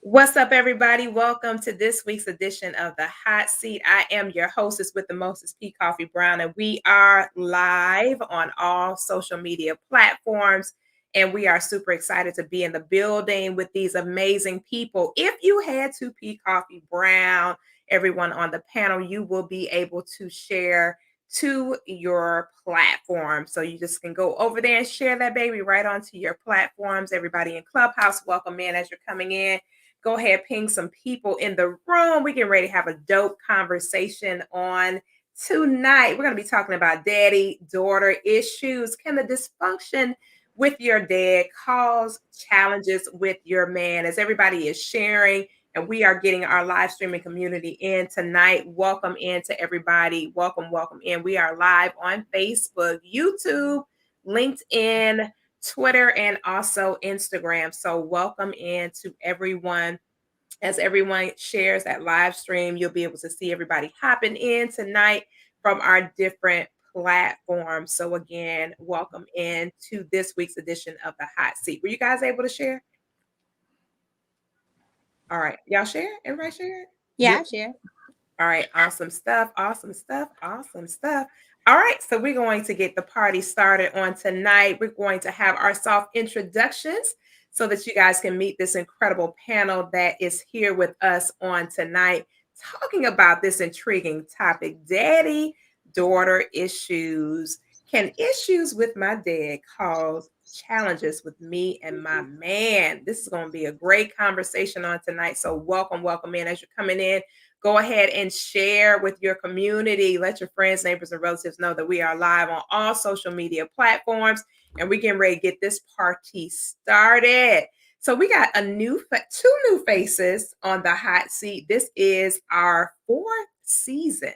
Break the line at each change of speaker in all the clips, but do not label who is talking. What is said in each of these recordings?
What's up, everybody? Welcome to this week's edition of the Hot Seat. I am your hostess with the mostest, P. Coffee Brown, and we are live on all social media platforms. And we are super excited to be in the building with these amazing people. If you head to P. Coffee Brown, everyone on the panel, you will be able to share to your platform. So you just can go over there and share that baby right onto your platforms. Everybody in Clubhouse, welcome in as you're coming in. Go ahead, ping some people in the room. We get ready to have a dope conversation on tonight. We're going to be talking about daddy-daughter issues. Can the dysfunction with your dad cause challenges with your man? As everybody is sharing, and we are getting our live streaming community in tonight. Welcome in to everybody. Welcome in. We are live on Facebook, YouTube, LinkedIn, Twitter, and also Instagram. So welcome in to everyone. As everyone shares that live stream, you'll be able to see everybody hopping in tonight from our different platforms. So again, welcome in to this week's edition of the Hot Seat. Were you guys able to share? All right. Y'all share? Everybody share?
Yeah, share.
All right, awesome stuff. All right, so we're going to get the party started on tonight. We're going to have our soft introductions so that you guys can meet this incredible panel that is here with us on tonight, talking about this intriguing topic, daddy-daughter issues. Can issues with my dad cause challenges with me and my man? This is going to be a great conversation on tonight. So welcome in as you're coming in. Go ahead and share with your community. Let your friends, neighbors, and relatives know that we are live on all social media platforms, and we're getting ready to get this party started. So we got two new faces on the hot seat. This is our fourth season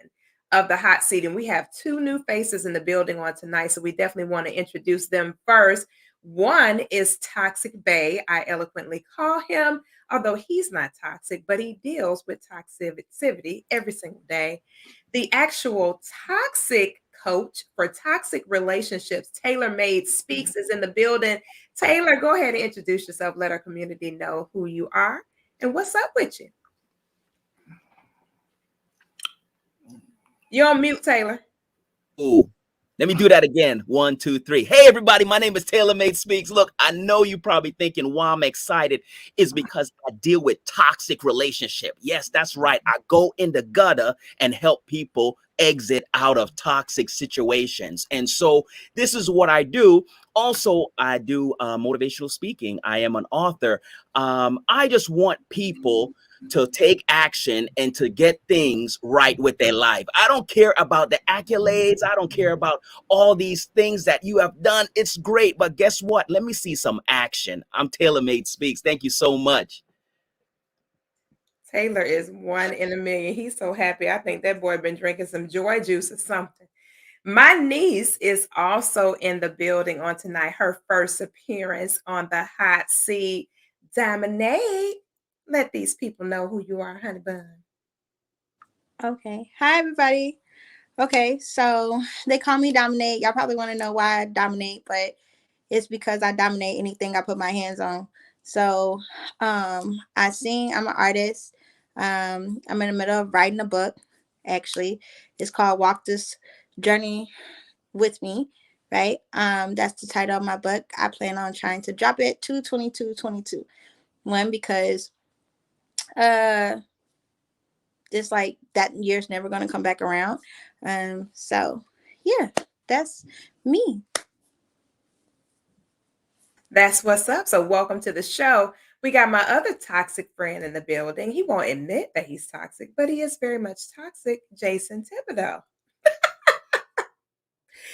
of the hot seat, and we have two new faces in the building on tonight. So we definitely want to introduce them first. One is Toxic Bay. I eloquently call him, although he's not toxic, but he deals with toxicity every single day. The actual toxic coach for toxic relationships, Taylor Made Speaks, is in the building. Taylor, go ahead and introduce yourself. Let our community know who you are and what's up with you. You're on mute, Taylor.
Oh, let me do that again. 1, 2, 3. Hey, everybody. My name is Taylor Made Speaks. Look, I know you're probably thinking why I'm excited is because I deal with toxic relationship. Yes, that's right. I go in the gutter and help people exit out of toxic situations. And so this is what I do. Also, I do motivational speaking. I am an author. I just want people to take action and to get things right with their life. I don't care about the accolades. I don't care about all these things that you have done. It's great, but guess what? Let me see some action. I'm Taylor Made Speaks. Thank you so much.
Taylor is one in a million. He's so happy. I think that boy been drinking some joy juice or something. My niece is also in the building on tonight, her first appearance on the hot seat. Dominate. Let these people know who you are, honey bun.
Okay. Hi, everybody. Okay, so they call me Dominate. Y'all probably want to know why I dominate, but it's because I dominate anything I put my hands on. So I sing. I'm an artist. I'm in the middle of writing a book, actually. It's called Walk This Journey With Me, right? That's the title of my book. I plan on trying to drop it 2/22/22. One, because it's like that year's never going to come back around. So yeah, that's me.
That's what's up. So, welcome to the show. We got my other toxic friend in the building. He won't admit that he's toxic, but he is very much toxic. Jason Thibodeau.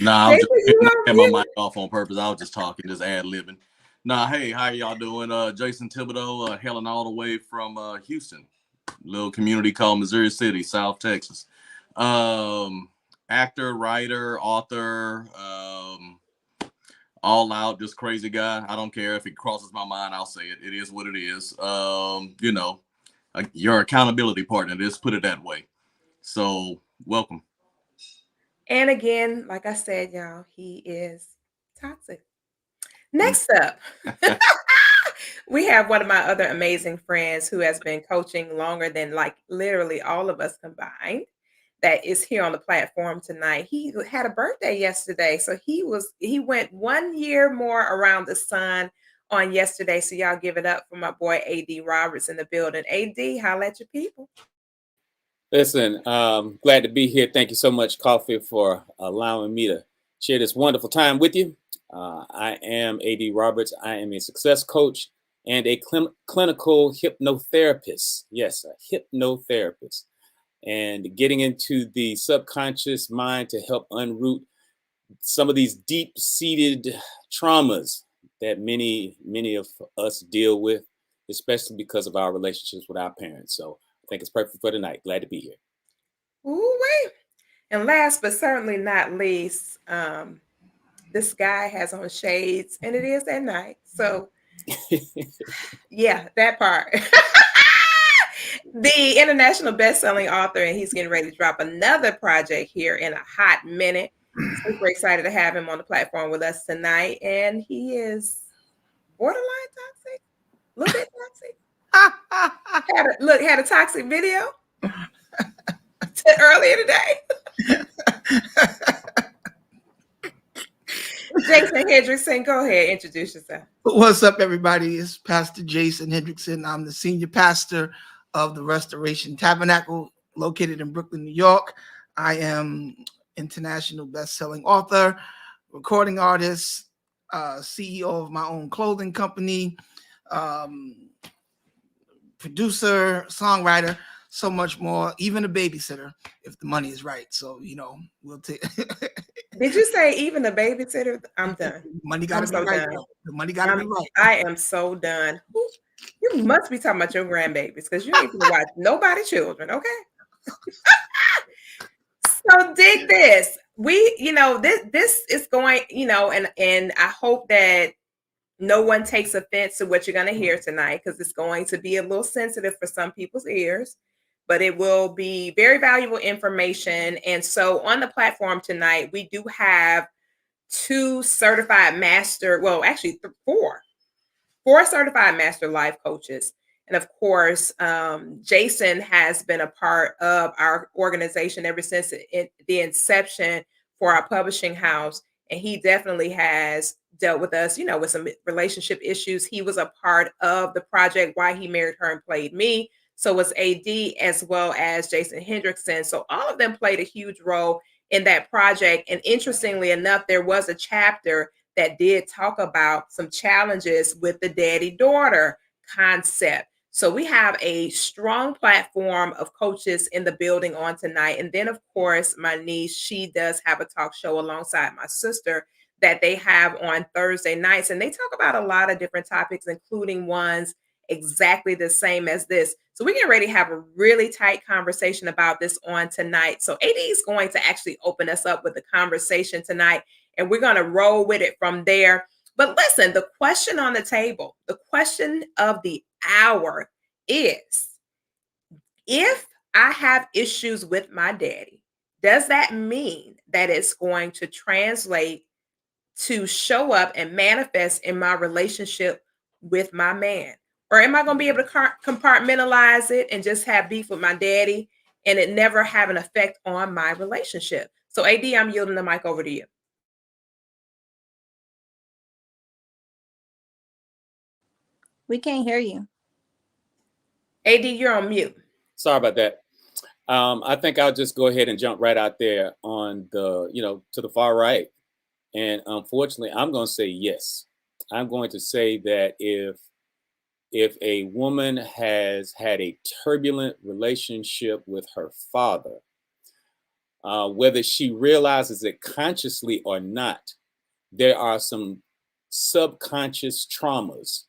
Nah, I'm
Jason,
just
you
I
on
had my
mute?
mic off on purpose. I was just talking, just ad libbing. Nah, hey, how y'all doing? Jason Thibodeau, hailing all the way from Houston, little community called Missouri City, South Texas. Um, Actor, writer, author, all out, just crazy guy. I don't care if it crosses my mind, I'll say it. It is what it is. Your accountability partner. Just put it that way. So, welcome.
And again, like I said, y'all, he is toxic. Next up, We have one of my other amazing friends who has been coaching longer than like literally all of us combined that is here on the platform tonight. He had a birthday yesterday. So he went 1 year more around the sun on yesterday. So y'all give it up for my boy AD Roberts in the building. AD, holla at your people.
Listen, glad to be here. Thank you so much, Koffe, for allowing me to share this wonderful time with you. I am AD Roberts. I am a success coach and a clinical hypnotherapist. Yes, a hypnotherapist. And getting into the subconscious mind to help unroot some of these deep-seated traumas that many of us deal with, especially because of our relationships with our parents. So I think it's perfect for tonight. Glad to be here.
Ooh-wee. And last but certainly not least, this guy has on shades and it is at night. So yeah, that part. The international best-selling author, and he's getting ready to drop another project here in a hot minute. Super excited to have him on the platform with us tonight. And he is borderline toxic, a little bit toxic. Had a toxic video earlier today. Jason Hendrickson, go ahead, introduce yourself.
What's up, everybody? It's Pastor Jason Hendrickson. I'm the senior pastor of the Restoration Tabernacle located in Brooklyn, New York. I am international best-selling author, recording artist, CEO of my own clothing company, producer, songwriter, so much more, even a babysitter if the money is right. So, we'll take.
Did you say even a babysitter? I'm done.
Money got to be right. The money got to be right.
I am so done. You must be talking about your grandbabies because you ain't gonna watch nobody children, okay? So dig this. This is going, and I hope that no one takes offense to what you're going to hear tonight because it's going to be a little sensitive for some people's ears, but it will be very valuable information. And so on the platform tonight, we do have two certified master, well, actually four certified master life coaches. And of course, Jason has been a part of our organization ever since the inception for our publishing house. And he definitely has dealt with us, with some relationship issues. He was a part of the project Why He Married Her and Played Me. So was AD as well as Jason Hendrickson. So all of them played a huge role in that project. And interestingly enough, there was a chapter that did talk about some challenges with the daddy-daughter concept. So we have a strong platform of coaches in the building on tonight. And then, of course, my niece, she does have a talk show alongside my sister that they have on Thursday nights. And they talk about a lot of different topics, including ones exactly the same as this. So we're getting ready to have a really tight conversation about this on tonight. So AD is going to actually open us up with the conversation tonight, and we're going to roll with it from there. But listen, the question on the table, the question of the hour is, if I have issues with my daddy, does that mean that it's going to translate to show up and manifest in my relationship with my man? Or am I going to be able to compartmentalize it and just have beef with my daddy and it never have an effect on my relationship? So AD, I'm yielding the mic over to you.
We can't hear you.
AD, you're on mute.
Sorry about that. I think I'll just go ahead and jump right out there on the, to the far right. And unfortunately, I'm going to say yes. I'm going to say that if a woman has had a turbulent relationship with her father, whether she realizes it consciously or not, there are some subconscious traumas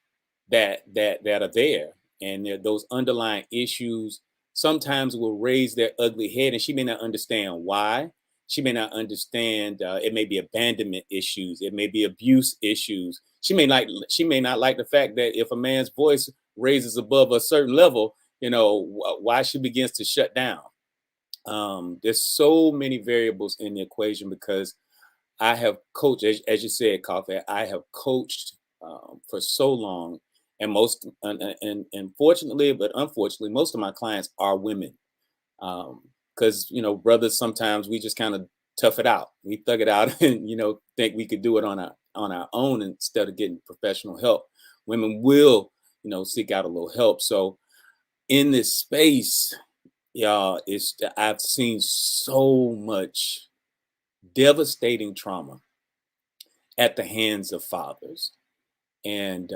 that are there, and those underlying issues sometimes will raise their ugly head, and she may not understand why. She may not understand. It may be abandonment issues. It may be abuse issues. She may not like the fact that if a man's voice raises above a certain level, why she begins to shut down. There's so many variables in the equation because I have coached, as you said, Koffe, I have coached for so long And most, and fortunately, but unfortunately, most of my clients are women. Because, brothers, sometimes we just kind of tough it out. We thug it out and, think we could do it on our own instead of getting professional help. Women will, seek out a little help. So in this space, y'all, I've seen so much devastating trauma at the hands of fathers. And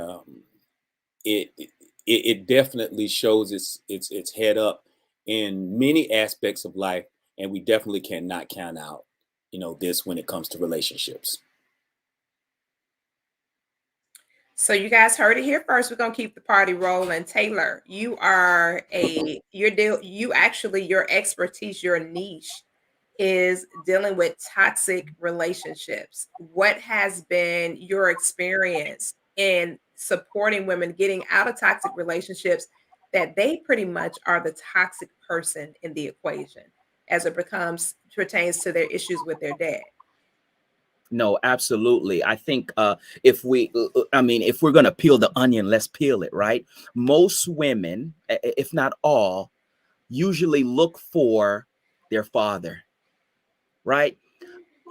it definitely shows its head up in many aspects of life, and we definitely cannot count out this when it comes to relationships.
So you guys heard it here first. We're gonna keep the party rolling. Taylor, you are your expertise, your niche is dealing with toxic relationships. What has been your experience in supporting women getting out of toxic relationships that they pretty much are the toxic person in the equation as it pertains to their issues with their dad?
No, absolutely. I think if we're going to peel the onion, let's peel it, right? Most women, if not all, usually look for their father, right?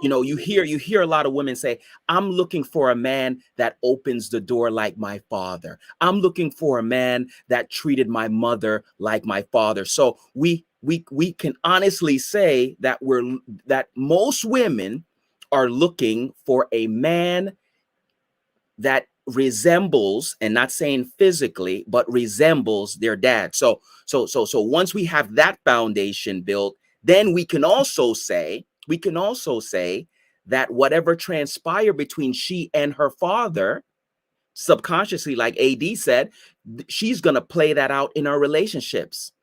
You hear a lot of women say, I'm looking for a man that opens the door like my father. I'm looking for a man that treated my mother like my father. So we can honestly say that that most women are looking for a man that resembles, and not saying physically, but resembles their dad. So once we have that foundation built, then we can also say that whatever transpired between she and her father, subconsciously, like AD said, she's going to play that out in our relationships.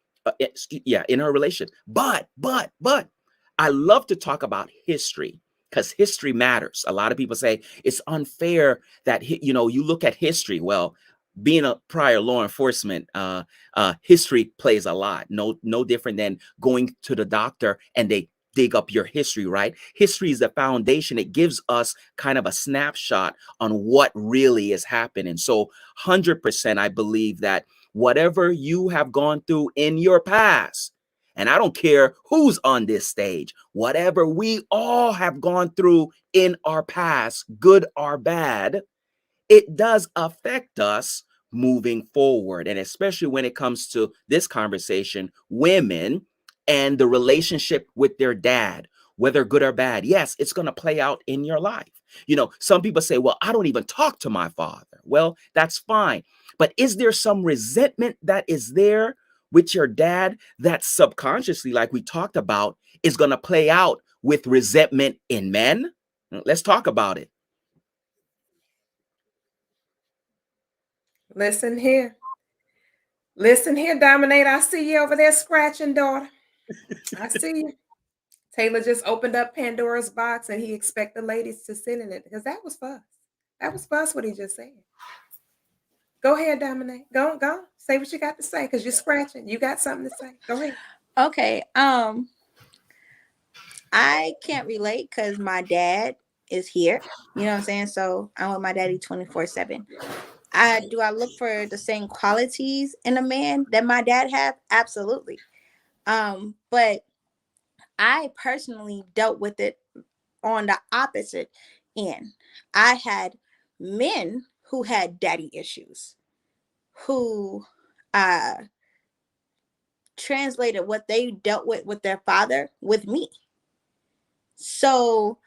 In her relationship. But I love to talk about history, because history matters. A lot of people say it's unfair that you look at history. Well, being a prior law enforcement, history plays a lot. No different than going to the doctor and they dig up your history, right? History is the foundation. It gives us kind of a snapshot on what really is happening. So 100%, I believe that whatever you have gone through in your past, and I don't care who's on this stage, whatever we all have gone through in our past, good or bad, it does affect us moving forward. And especially when it comes to this conversation, women and the relationship with their dad, whether good or bad, yes, it's going to play out in your life. Some people say, well, I don't even talk to my father. Well, that's fine. But is there some resentment that is there with your dad that subconsciously, like we talked about, is going to play out with resentment in men? Let's talk about it.
Listen here. Listen here, Dominate. I see you over there scratching, daughter. I see you. Taylor just opened up Pandora's box and he expect the ladies to sit in it because that was fuss. That was fuss what he just said. Go ahead, Dominate. Go. Say what you got to say because you're scratching. You got something to say. Go ahead.
Okay. I can't relate because my dad is here. You know what I'm saying? So I'm with my daddy 24/7. Do I look for the same qualities in a man that my dad have? Absolutely. But I personally dealt with it on the opposite end. I had men who had daddy issues, who translated what they dealt with their father with me. So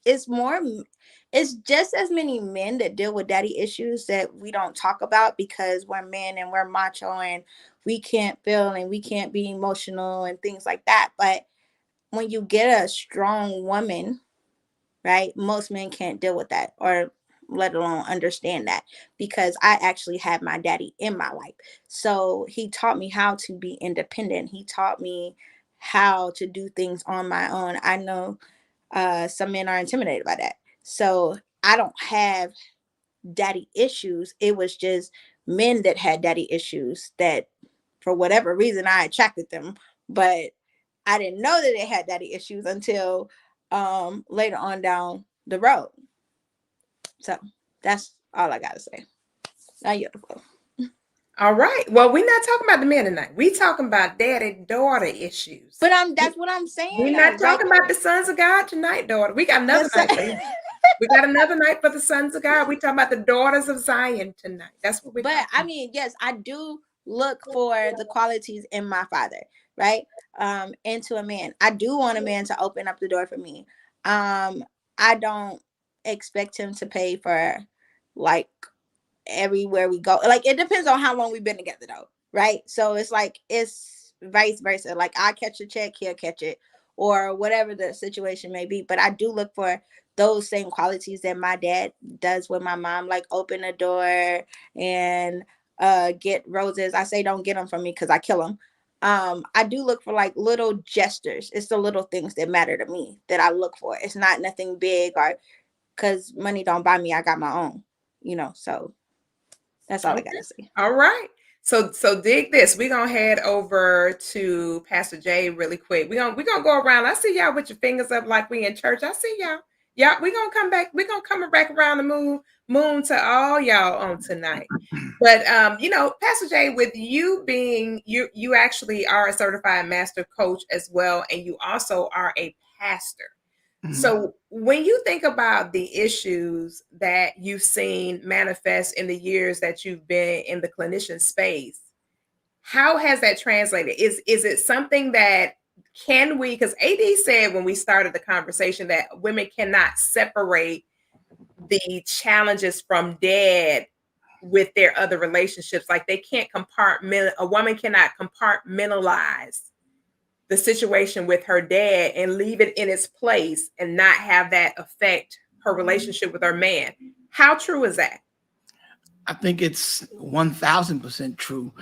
it's just as many men that deal with daddy issues that we don't talk about because we're men and we're macho and we can't feel and we can't be emotional and things like that. But when you get a strong woman, right, most men can't deal with that or let alone understand that, because I actually had my daddy in my life. So he taught me how to be independent. He taught me how to do things on my own. I know some men are intimidated by that. So I don't have daddy issues. It was just men that had daddy issues that for whatever reason I attracted them. But I didn't know that they had daddy issues until later on down the road. So that's all I gotta say. I yield the floor.
All right. Well, we're not talking about the men tonight. We talking about daddy-daughter issues.
But that's what I'm saying.
We're not talking about the sons of God tonight, daughter. We got another night for them. We got another night for the sons of God. We talking about the daughters of Zion tonight. That's what we're talking about.
I mean, yes, I do look for the qualities in my father, right? Into a man. I do want a man to open up the door for me. I don't expect him to pay for like everywhere we go. Like, it depends on how long we've been together though, right? So it's like, it's vice versa. Like, I catch a check, he'll catch it, or whatever the situation may be. But I do look for those same qualities that my dad does with my mom, like open the door and get roses. I say don't get them from me because I kill them. I do look for like little gestures. It's the little things that matter to me that I look for. It's not nothing big, or because money don't buy me, I got my own, so that's all I gotta say.
All right. So dig this. We're gonna head over to Pastor Jay really quick. We're gonna go around. I see y'all with your fingers up like we in church. I see y'all. Yeah, we're gonna come back. We're gonna come back around the moon to all y'all on tonight. But Pastor Jay, with you being you actually are a certified master coach as well, and you also are a pastor. So when you think about the issues that you've seen manifest in the years that you've been in the clinician space, how has that translated? Is it something that because AD said when we started the conversation that women cannot separate the challenges from dad with their other relationships. Like, they can't a woman cannot compartmentalize the situation with her dad and leave it in its place and not have that affect her relationship with her man. How true is that?
I think it's 1000% true.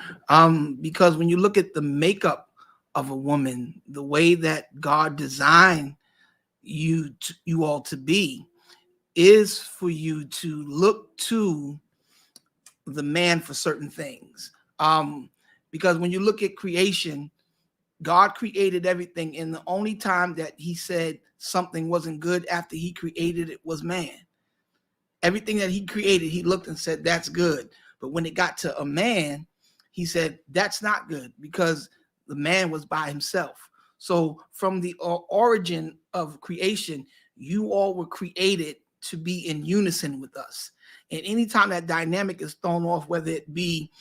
Because when you look at the makeup of a woman, the way that God designed you all to be is for you to look to the man for certain things. Because when you look at creation, God created everything, and the only time that he said something wasn't good after he created it was man. Everything that he created, he looked and said, that's good. But when it got to a man, he said, that's not good, because the man was by himself. So from the origin of creation, you all were created to be in unison with us. And anytime that dynamic is thrown off, whether it be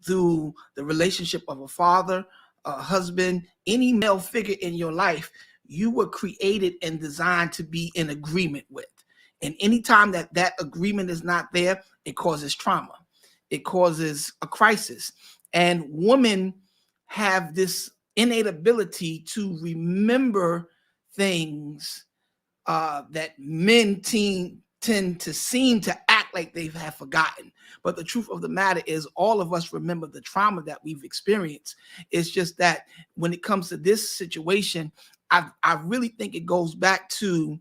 through the relationship of a father, a husband, any male figure in your life, you were created and designed to be in agreement with. And anytime that agreement is not there, it causes trauma. It causes a crisis. And women have this innate ability to remember things that men tend to seem to act like they have forgotten. But the truth of the matter is, all of us remember the trauma that we've experienced. It's just that when it comes to this situation, I really think it goes back to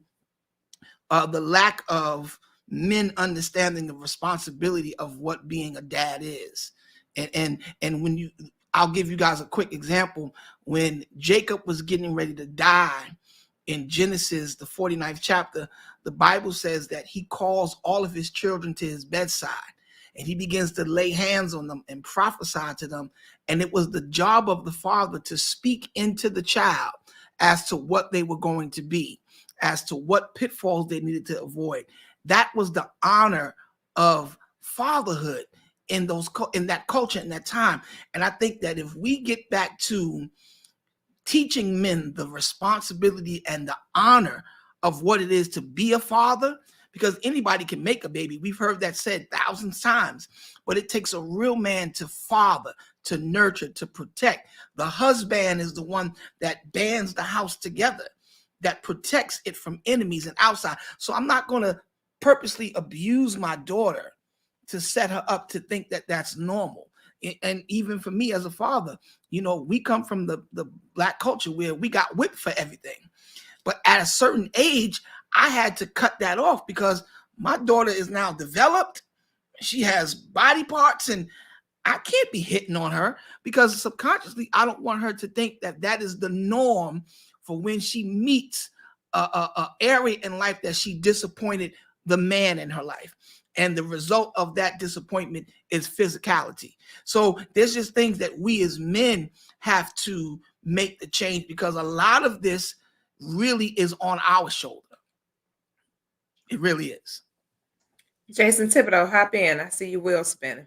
the lack of men understanding the responsibility of what being a dad is. And when I'll give you guys a quick example. When Jacob was getting ready to die in Genesis, the 49th chapter, the Bible says that he calls all of his children to his bedside and he begins to lay hands on them and prophesy to them. And it was the job of the father to speak into the child as to what they were going to be, as to what pitfalls they needed to avoid. That was the honor of fatherhood in that culture, in that time. And I think that if we get back to teaching men the responsibility and the honor of what it is to be a father, because anybody can make a baby. We've heard that said thousands of times, but it takes a real man to father, to nurture, to protect. The husband is the one that bands the house together, that protects it from enemies and outside. So I'm not going to purposely abuse my daughter to set her up to think that that's normal. And even for me as a father, we come from the Black culture where we got whipped for everything. But at a certain age, I had to cut that off because my daughter is now developed. She has body parts and I can't be hitting on her, because subconsciously, I don't want her to think that that is the norm for when she meets a area in life that she disappointed the man in her life. And the result of that disappointment is physicality. So there's just things that we as men have to make the change, because a lot of this really is on our shoulder. It really is.
Jason Thibodeau, hop in. I see you wheel spinning.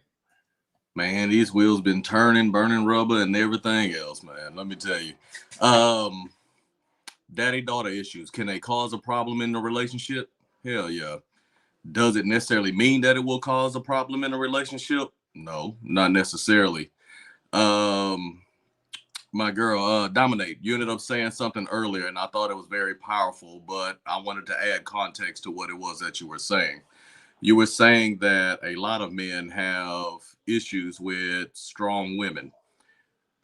Man, these wheels been turning, burning rubber and everything else, man. Let me tell you. Daddy-daughter issues, can they cause a problem in the relationship? Hell yeah. Does it necessarily mean that it will cause a problem in a relationship? No, not necessarily. My girl, Dominate, you ended up saying something earlier, and I thought it was very powerful, but I wanted to add context to what it was that you were saying. You were saying that a lot of men have issues with strong women,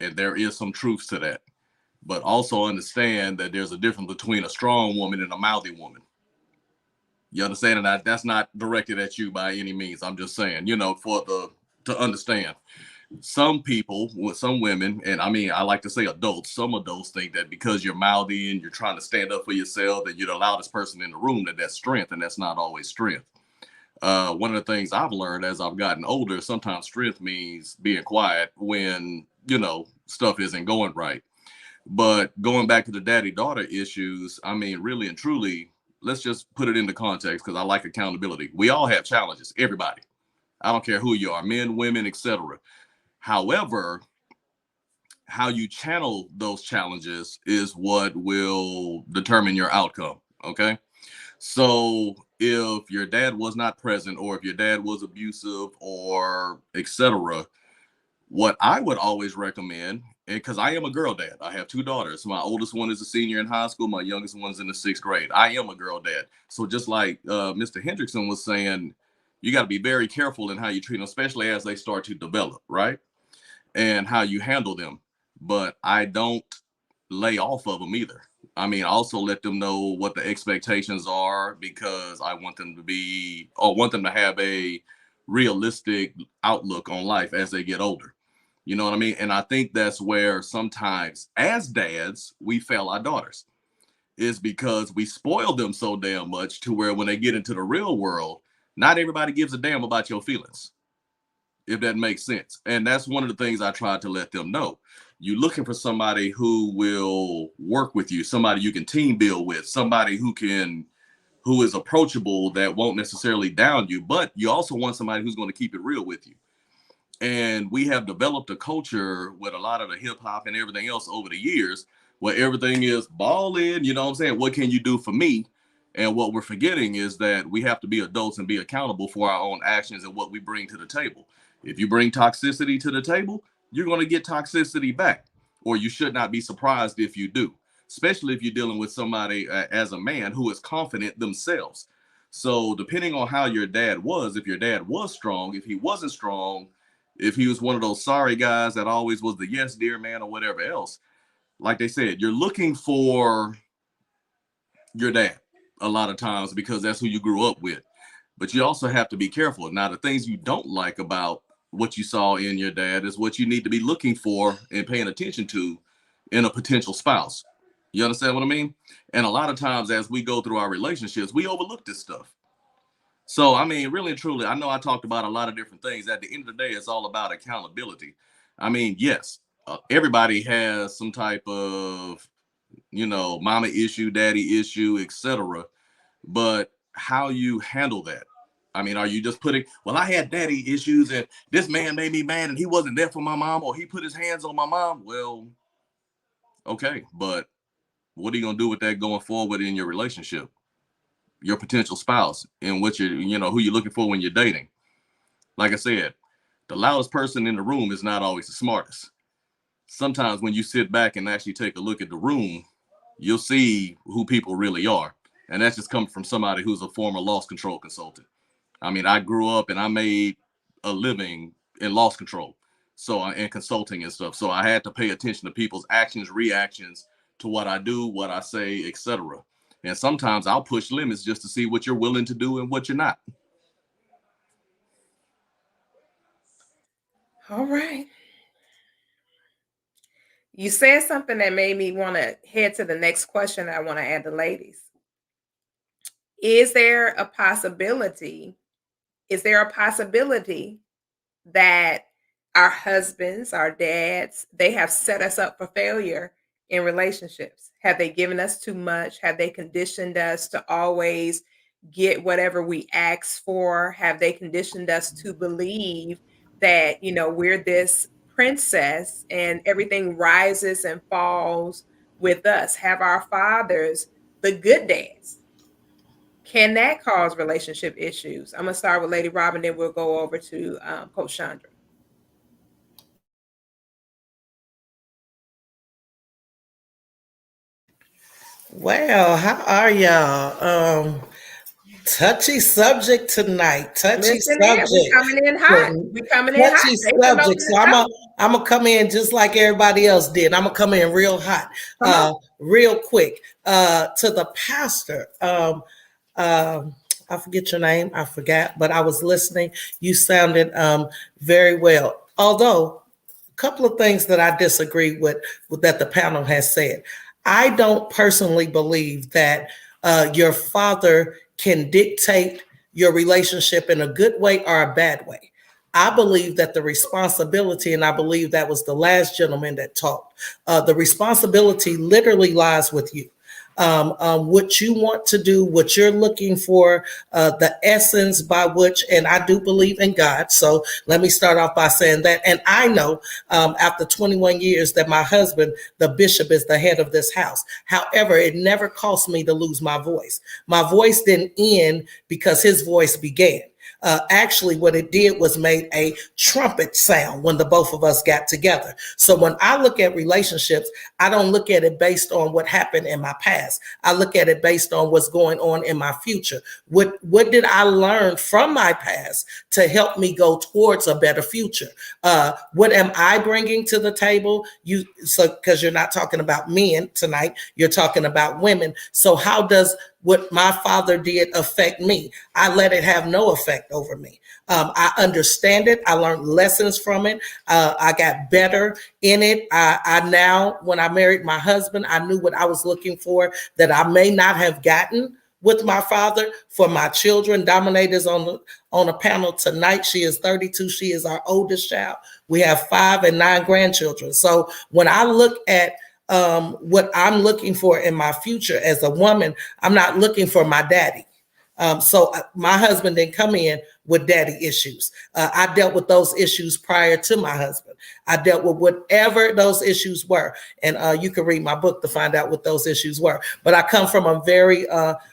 and there is some truth to that. But also understand that there's a difference between a strong woman and a mouthy woman. You understand? And that's not directed at you by any means. I'm just saying, to understand. Some people, with some women, and I mean, I like to say adults, some adults think that because you're mouthy and you're trying to stand up for yourself, that you're the loudest person in the room, that's strength, and that's not always strength. One of the things I've learned as I've gotten older, sometimes strength means being quiet when, stuff isn't going right. But going back to the daddy-daughter issues, I mean, really and truly, let's just put it into context, because I like accountability. We all have challenges, everybody. I don't care who you are, men, women, etc. However, how you channel those challenges is what will determine your outcome, okay? So if your dad was not present, or if your dad was abusive, or etc., what I would always recommend, and because I am a girl dad, I have 2 daughters. My oldest one is a senior in high school. My youngest one's in the 6th grade. I am a girl dad. So just like Mr. Hendrickson was saying, you got to be very careful in how you treat them, especially as they start to develop, right? And how you handle them. But I don't lay off of them either. I mean, I also let them know what the expectations are, because I want them to have a realistic outlook on life as they get older. You know what I mean? And I think that's where sometimes as dads, we fail our daughters, is because we spoil them so damn much to where when they get into the real world, not everybody gives a damn about your feelings, if that makes sense. And that's one of the things I try to let them know. You're looking for somebody who will work with you, somebody you can team build with, somebody who is approachable, that won't necessarily down you, but you also want somebody who's going to keep it real with you. And we have developed a culture with a lot of the hip hop and everything else over the years, where everything is ball in, you know what I'm saying? What can you do for me? And what we're forgetting is that we have to be adults and be accountable for our own actions and what we bring to the table. If you bring toxicity to the table, you're going to get toxicity back, or you should not be surprised if you do, especially if you're dealing with somebody as a man who is confident themselves. So depending on how your dad was, if your dad was strong, if he wasn't strong, if he was one of those sorry guys that always was the yes, dear man, or whatever else, like they said, you're looking for your dad a lot of times because that's who you grew up with. But you also have to be careful. Now, the things you don't like about what you saw in your dad is what you need to be looking for and paying attention to in a potential spouse. You understand what I mean? And a lot of times as we go through our relationships, we overlook this stuff. So, I mean, really and truly, I know I talked about a lot of different things. At the end of the day, it's all about accountability. I mean, yes, everybody has some type of, mama issue, daddy issue, etc. But how you handle that? I mean, are you just putting, well, I had daddy issues and this man made me mad and he wasn't there for my mom, or he put his hands on my mom? Well, okay, but what are you going to do with that going forward in your relationship? Your potential spouse, and what who you're looking for when you're dating. Like I said, the loudest person in the room is not always the smartest. Sometimes when you sit back and actually take a look at the room, you'll see who people really are. And that's just coming from somebody who's a former loss control consultant. I mean, I grew up and I made a living in loss control, and consulting and stuff. So I had to pay attention to people's actions, reactions to what I do, what I say, etc. And sometimes I'll push limits just to see what you're willing to do and what you're not.
All right. You said something that made me want to head to the next question I want to add the ladies. Is there a possibility is there a possibility that our husbands, our dads, they have set us up for failure in relationships? Have they given us too much? Have they conditioned us to always get whatever we ask for? Have they conditioned us to believe that, we're this princess and everything rises and falls with us? Have our fathers, the good dads, can that cause relationship issues? I'm going to start with Lady Robin, then we'll go over to Coach Chandra.
Well, how are y'all? Touchy subject tonight. Touchy
Listen in,
subject.
we coming in hot. We coming in hot.
Touchy subject. So I'm gonna come in just like everybody else did. I'm gonna come in real hot, real quick. To the pastor. I forget your name. I forgot, but I was listening. You sounded very well. Although a couple of things that I disagree with that the panel has said. I don't personally believe that your father can dictate your relationship in a good way or a bad way. I believe that the responsibility, and I believe that was the last gentleman that talked, the responsibility literally lies with you. What you want to do, what you're looking for, the essence by which, and I do believe in God. So let me start off by saying that. And I know after 21 years that my husband, the bishop, is the head of this house. However, it never cost me to lose my voice. My voice didn't end because his voice began. Actually, what it did was made a trumpet sound when the both of us got together. So when I look at relationships, I don't look at it based on what happened in my past. I look at it based on what's going on in my future. What did I learn from my past to help me go towards a better future? What am I bringing to the table? Because you're not talking about men tonight, you're talking about women. So how does what my father did affect me? I let it have no effect over me. I understand it. I learned lessons from it. I got better in it. I now, when I married my husband, I knew what I was looking for that I may not have gotten with my father. For my children, Dominators on a panel tonight. She is 32. She is our oldest child. We have 5 and 9 grandchildren. So when I look at what I'm looking for in my future as a woman, I'm not looking for my daddy. So my husband didn't come in with daddy issues. I dealt with those issues prior to my husband. I dealt with whatever those issues were. And you can read my book to find out what those issues were. But I come from a very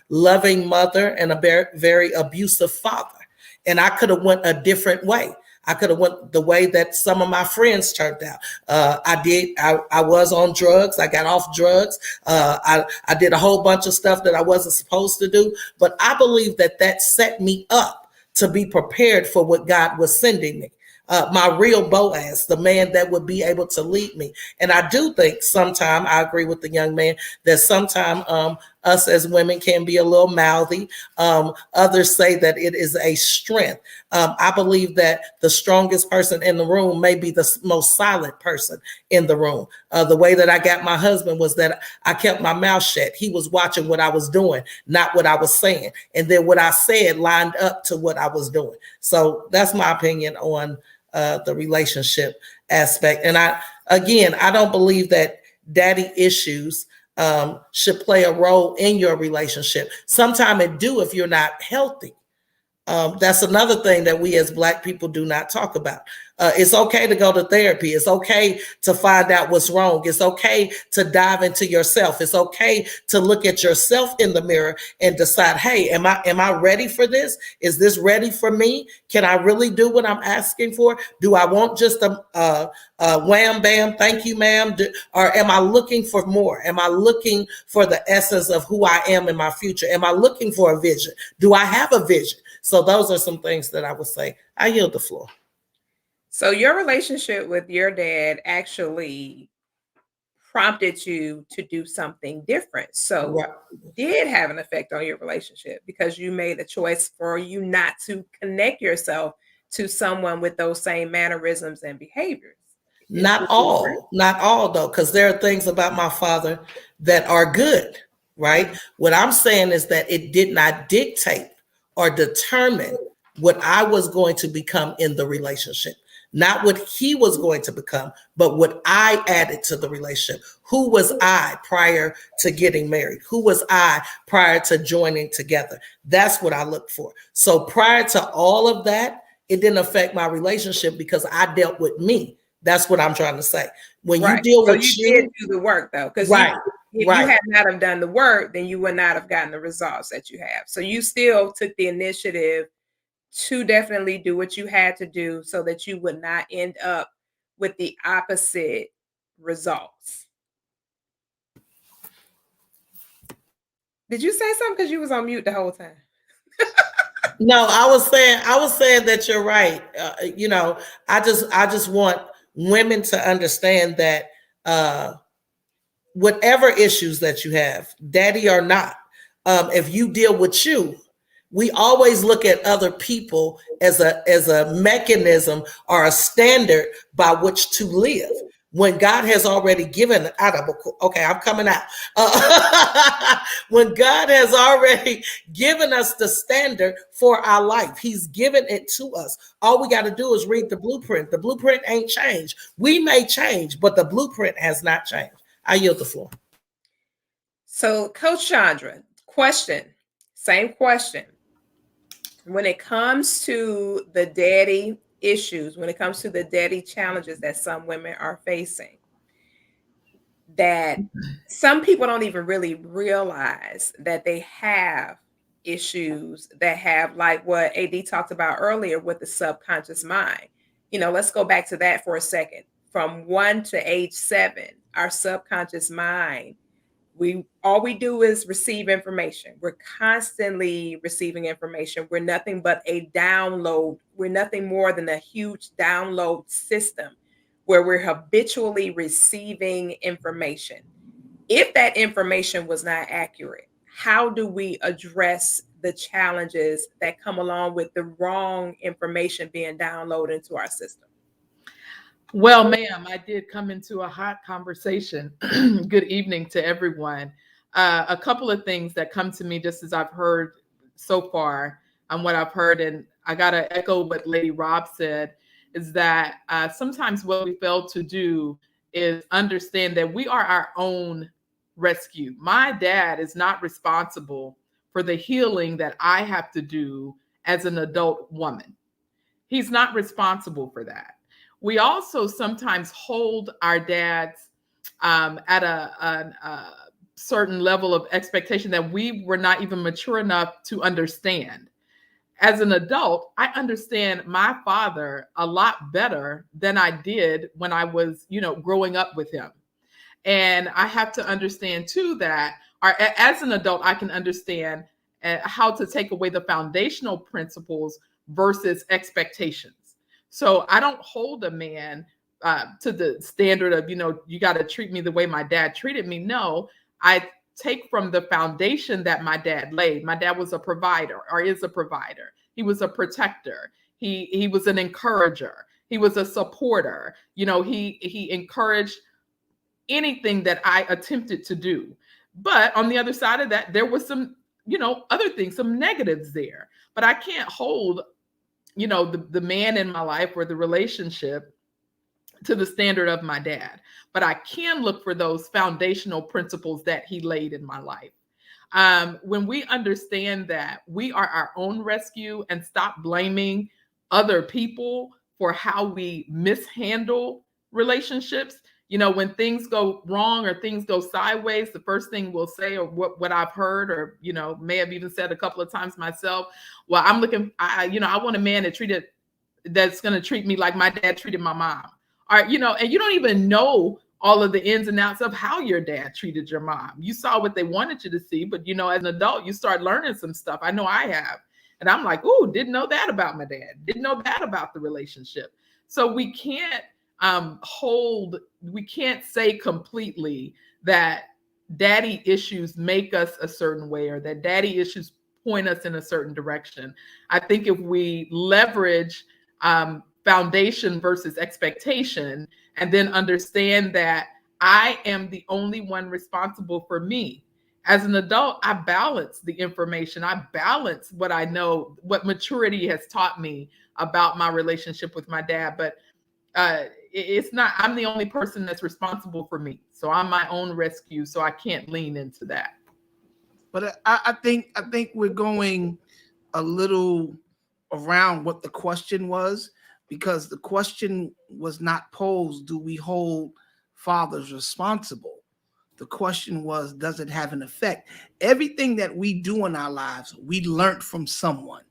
loving mother and a very, very abusive father. And I could have went a different way. I could have went the way that some of my friends turned out. I was on drugs. I got off drugs. I did a whole bunch of stuff that I wasn't supposed to do. But I believe that set me up to be prepared for what God was sending me. My real Boaz, the man that would be able to lead me. And I do think sometime, I agree with the young man, that sometime us as women can be a little mouthy. Others say that it is a strength. I believe that the strongest person in the room may be the most silent person in the room. The way that I got my husband was that I kept my mouth shut. He was watching what I was doing, not what I was saying. And then what I said lined up to what I was doing. So that's my opinion on the relationship aspect. And I don't believe that daddy issues should play a role in your relationship. Sometimes it do if you're not healthy. That's another thing that we as Black people do not talk about. It's okay to go to therapy. It's okay to find out what's wrong. It's okay to dive into yourself. It's okay to look at yourself in the mirror and decide, hey, am I ready for this? Is this ready for me? Can I really do what I'm asking for? Do I want just a wham, bam, thank you, ma'am? Or am I looking for more? Am I looking for the essence of who I am in my future? Am I looking for a vision? Do I have a vision? So those are some things that I would say. I yield the floor.
So your relationship with your dad actually prompted you to do something different. So it did have an effect on your relationship because you made a choice for you not to connect yourself to someone with those same mannerisms and behaviors.
Not all though, because there are things about my father that are good, right? What I'm saying is that it did not dictate or determine what I was going to become in the relationship. Not what he was going to become, but what I added to the relationship. Who was I prior to getting married? Who was I prior to joining together? That's what I look for. So prior to all of that, it didn't affect my relationship because I dealt with me. That's what I'm trying to say. When you deal with
you did do the work though, because
right,
if you had not have done the work, then you would not have gotten the results that you have. So you still took the initiative to definitely do what you had to do so that you would not end up with the opposite results. Did you say something? Because you was on mute the whole time.
No, I was saying that you're right. You know, I just want women to understand that whatever issues that you have, daddy or not, if you deal with you, we always look at other people as a mechanism or a standard by which to live. When God has already given okay, I'm coming out. When God has already given us the standard for our life, He's given it to us. All we got to do is read the blueprint. The blueprint ain't changed. We may change, but the blueprint has not changed. I yield the floor.
So, Coach Chandra, same question. When it comes to the daddy issues, when it comes to the daddy challenges that some women are facing, that some people don't even really realize that they have issues that have, like what AD talked about earlier with the subconscious mind. You know, let's go back to that for a second. From 1 to age 7, our subconscious mind, all we do is receive information. We're constantly receiving information. We're nothing but a download. We're nothing more than a huge download system where we're habitually receiving information. If that information was not accurate, how do we address the challenges that come along with the wrong information being downloaded into our system?
Well, ma'am, I did come into a hot conversation. Good evening to everyone. A couple of things that come to me just as I've heard so far on what I've heard, and I got to echo what Lady Rob said, is that sometimes what we fail to do is understand that we are our own rescue. My dad is not responsible for the healing that I have to do as an adult woman. He's not responsible for that. We also sometimes hold our dads at a certain level of expectation that we were not even mature enough to understand. As an adult, I understand my father a lot better than I did when I was, growing up with him. And I have to understand too that as an adult, I can understand how to take away the foundational principles versus expectations. So I don't hold a man to the standard of, you got to treat me the way my dad treated me. No, I take from the foundation that my dad laid. My dad was a provider, or is a provider. He was a protector. He was an encourager. He was a supporter. He encouraged anything that I attempted to do. But on the other side of that, there was some, other things, some negatives there. But I can't hold the man in my life or the relationship to the standard of my dad. But I can look for those foundational principles that he laid in my life. When we understand that we are our own rescue and stop blaming other people for how we mishandle relationships, when things go wrong or things go sideways, the first thing we'll say, or what I've heard, or, may have even said a couple of times myself, well, I want a man that's going to treat me like my dad treated my mom. Or, and you don't even know all of the ins and outs of how your dad treated your mom. You saw what they wanted you to see, but, as an adult, you start learning some stuff. I know I have. And I'm like, ooh, didn't know that about my dad. Didn't know that about the relationship. So we can't we can't say completely that daddy issues make us a certain way or that daddy issues point us in a certain direction. I think if we leverage foundation versus expectation, and then understand that I am the only one responsible for me. As an adult, I balance the information. I balance what I know, what maturity has taught me about my relationship with my dad. But it's not, I'm the only person that's responsible for me. So I'm my own rescue. So I can't lean into that.
But I think we're going a little around what the question was, because the question was not posed, do we hold fathers responsible? The question was, does it have an effect? Everything that we do in our lives, we learned from someone.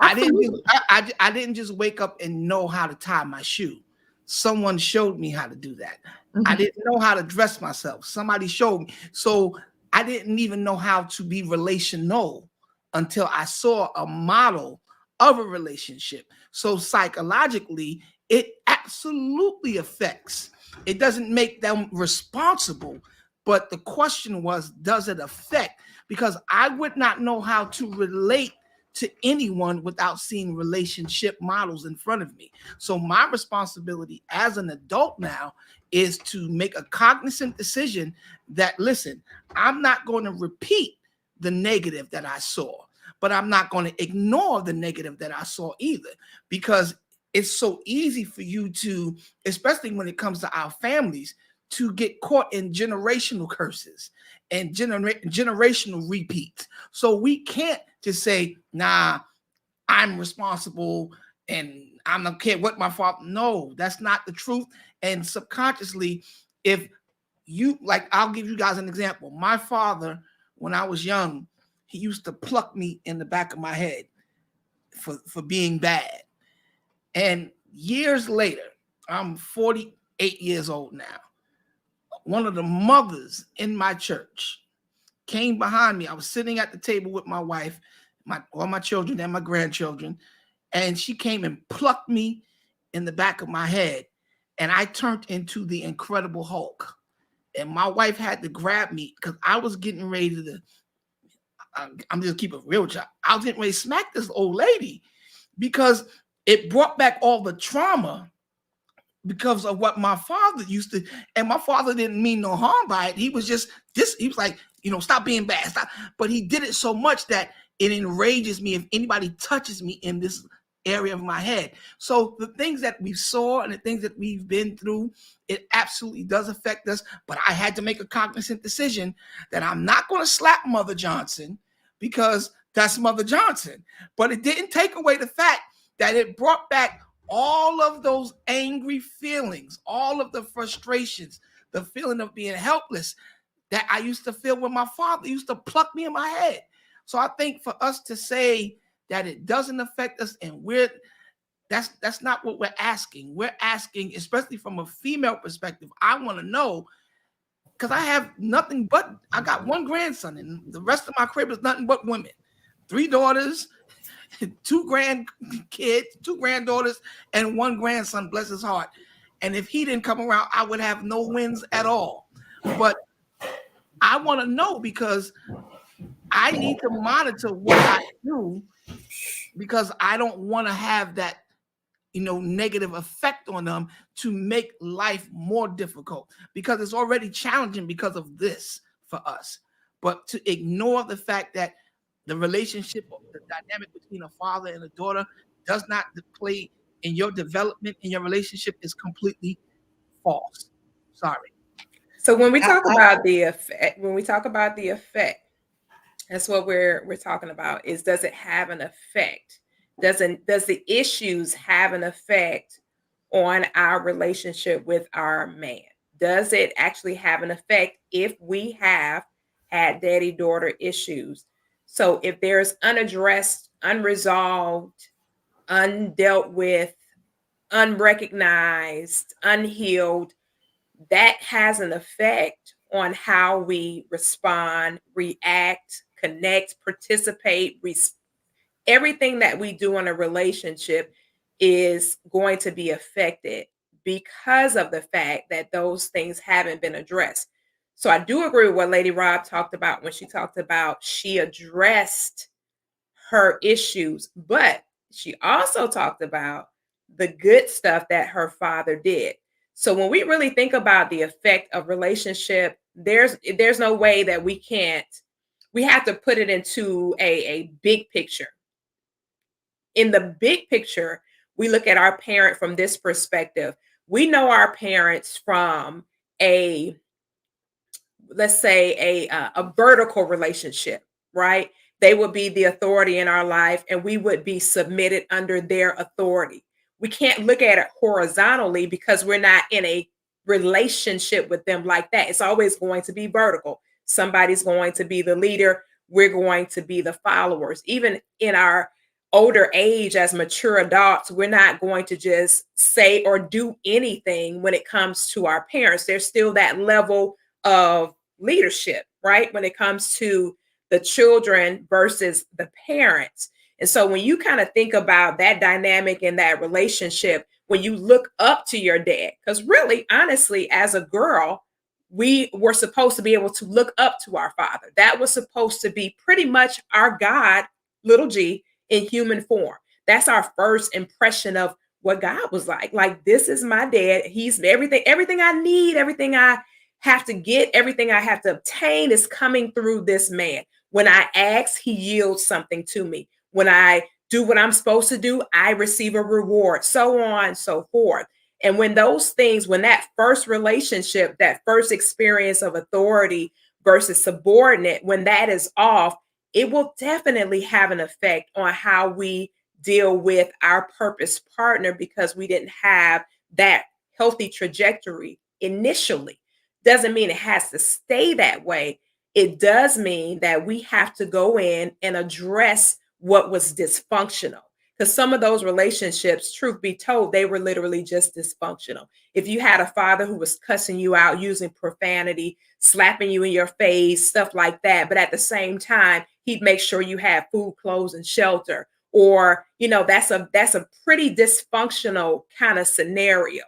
I didn't just wake up and know how to tie my shoe. Someone showed me how to do that. I didn't know how to dress myself. Somebody showed me. So I didn't even know how to be relational until I saw a model of a relationship. So psychologically, it absolutely affects. It doesn't make them responsible, but the question was, does it affect? Because I would not know how to relate to anyone without seeing relationship models in front of me. So my responsibility as an adult now is to make a cognizant decision that, listen, I'm not going to repeat the negative that I saw, but I'm not going to ignore the negative that I saw either, because it's so easy for you to, especially when it comes to our families, to get caught in generational curses and generational repeats. So we can't just say, nah, I'm responsible and I don't care what my father. No, that's not the truth. And subconsciously, if you, like, I'll give you guys an example. My father, when I was young, he used to pluck me in the back of my head for being bad. And years later, I'm 48 years old now. One of the mothers in my church came behind me. I was sitting at the table with my wife, all my children and my grandchildren, and she came and plucked me in the back of my head, and I turned into the Incredible Hulk. And my wife had to grab me because I was getting ready to, I'm just keep it real with you. I was getting ready to smack this old lady because it brought back all the trauma because of what my father used to, and my father didn't mean no harm by it. He was just this, he was like, stop being bad. Stop. But he did it so much that it enrages me if anybody touches me in this area of my head. So the things that we saw and the things that we've been through, it absolutely does affect us. But I had to make a cognizant decision that I'm not going to slap Mother Johnson because that's Mother Johnson. But it didn't take away the fact that it brought back all of those angry feelings, all of the frustrations, the feeling of being helpless that I used to feel when my father used to pluck me in my head. So I think for us to say that it doesn't affect us, and that's not what we're asking. We're asking, especially from a female perspective, I want to know, because I have nothing but, I got one grandson and the rest of my crib is nothing but women. 3 daughters, 2 grandkids, 2 granddaughters, and 1 grandson, bless his heart. And if he didn't come around, I would have no wins at all. But I want to know, because I need to monitor what I do, because I don't want to have that, negative effect on them to make life more difficult, because it's already challenging because of this for us. But to ignore the fact that the relationship, the dynamic between a father and a daughter does not play in your development in your relationship is completely false. Sorry.
So when we talk about the effect, that's what we're talking about, is, does it have an effect? Does the issues have an effect on our relationship with our man? Does it actually have an effect if we have had daddy-daughter issues? So if there's unaddressed, unresolved, undealt with, unrecognized, unhealed, that has an effect on how we respond, react, connect, participate. Everything that we do in a relationship is going to be affected because of the fact that those things haven't been addressed. So I do agree with what Lady Rob talked about when she talked about she addressed her issues, but she also talked about the good stuff that her father did. So when we really think about the effect of relationship, there's no way that we can't we have to put it into a big picture. In the big picture, we look at our parent from this perspective. We know our parents from a, let's say, a vertical relationship, right? They would be the authority in our life and we would be submitted under their authority. We can't look at it horizontally because we're not in a relationship with them like that. It's always going to be vertical. Somebody's going to be the leader, we're going to be the followers. Even in our older age, as mature adults, we're not going to just say or do anything when it comes to our parents. There's still that level of leadership, right? When it comes to the children versus the parents. And so when you kind of think about that dynamic and that relationship, when you look up to your dad, because really, honestly, as a girl, we were supposed to be able to look up to our father. That was supposed to be pretty much our God, little g, in human form. That's our first impression of what God was like. Like, this is my dad. He's everything I need, everything I have to get, everything I have to obtain is coming through this man. When I ask, he yields something to me. When I do what I'm supposed to do, I receive a reward, so on and so forth. And when those things, when that first relationship, that first experience of authority versus subordinate, when that is off, it will definitely have an effect on how we deal with our purpose partner because we didn't have that healthy trajectory initially. Doesn't mean it has to stay that way. It does mean that we have to go in and address what was dysfunctional. Because some of those relationships, truth be told, they were literally just dysfunctional. If you had a father who was cussing you out, using profanity, slapping you in your face, stuff like that, but at the same time, he'd make sure you had food, clothes, and shelter. Or, that's a pretty dysfunctional kind of scenario.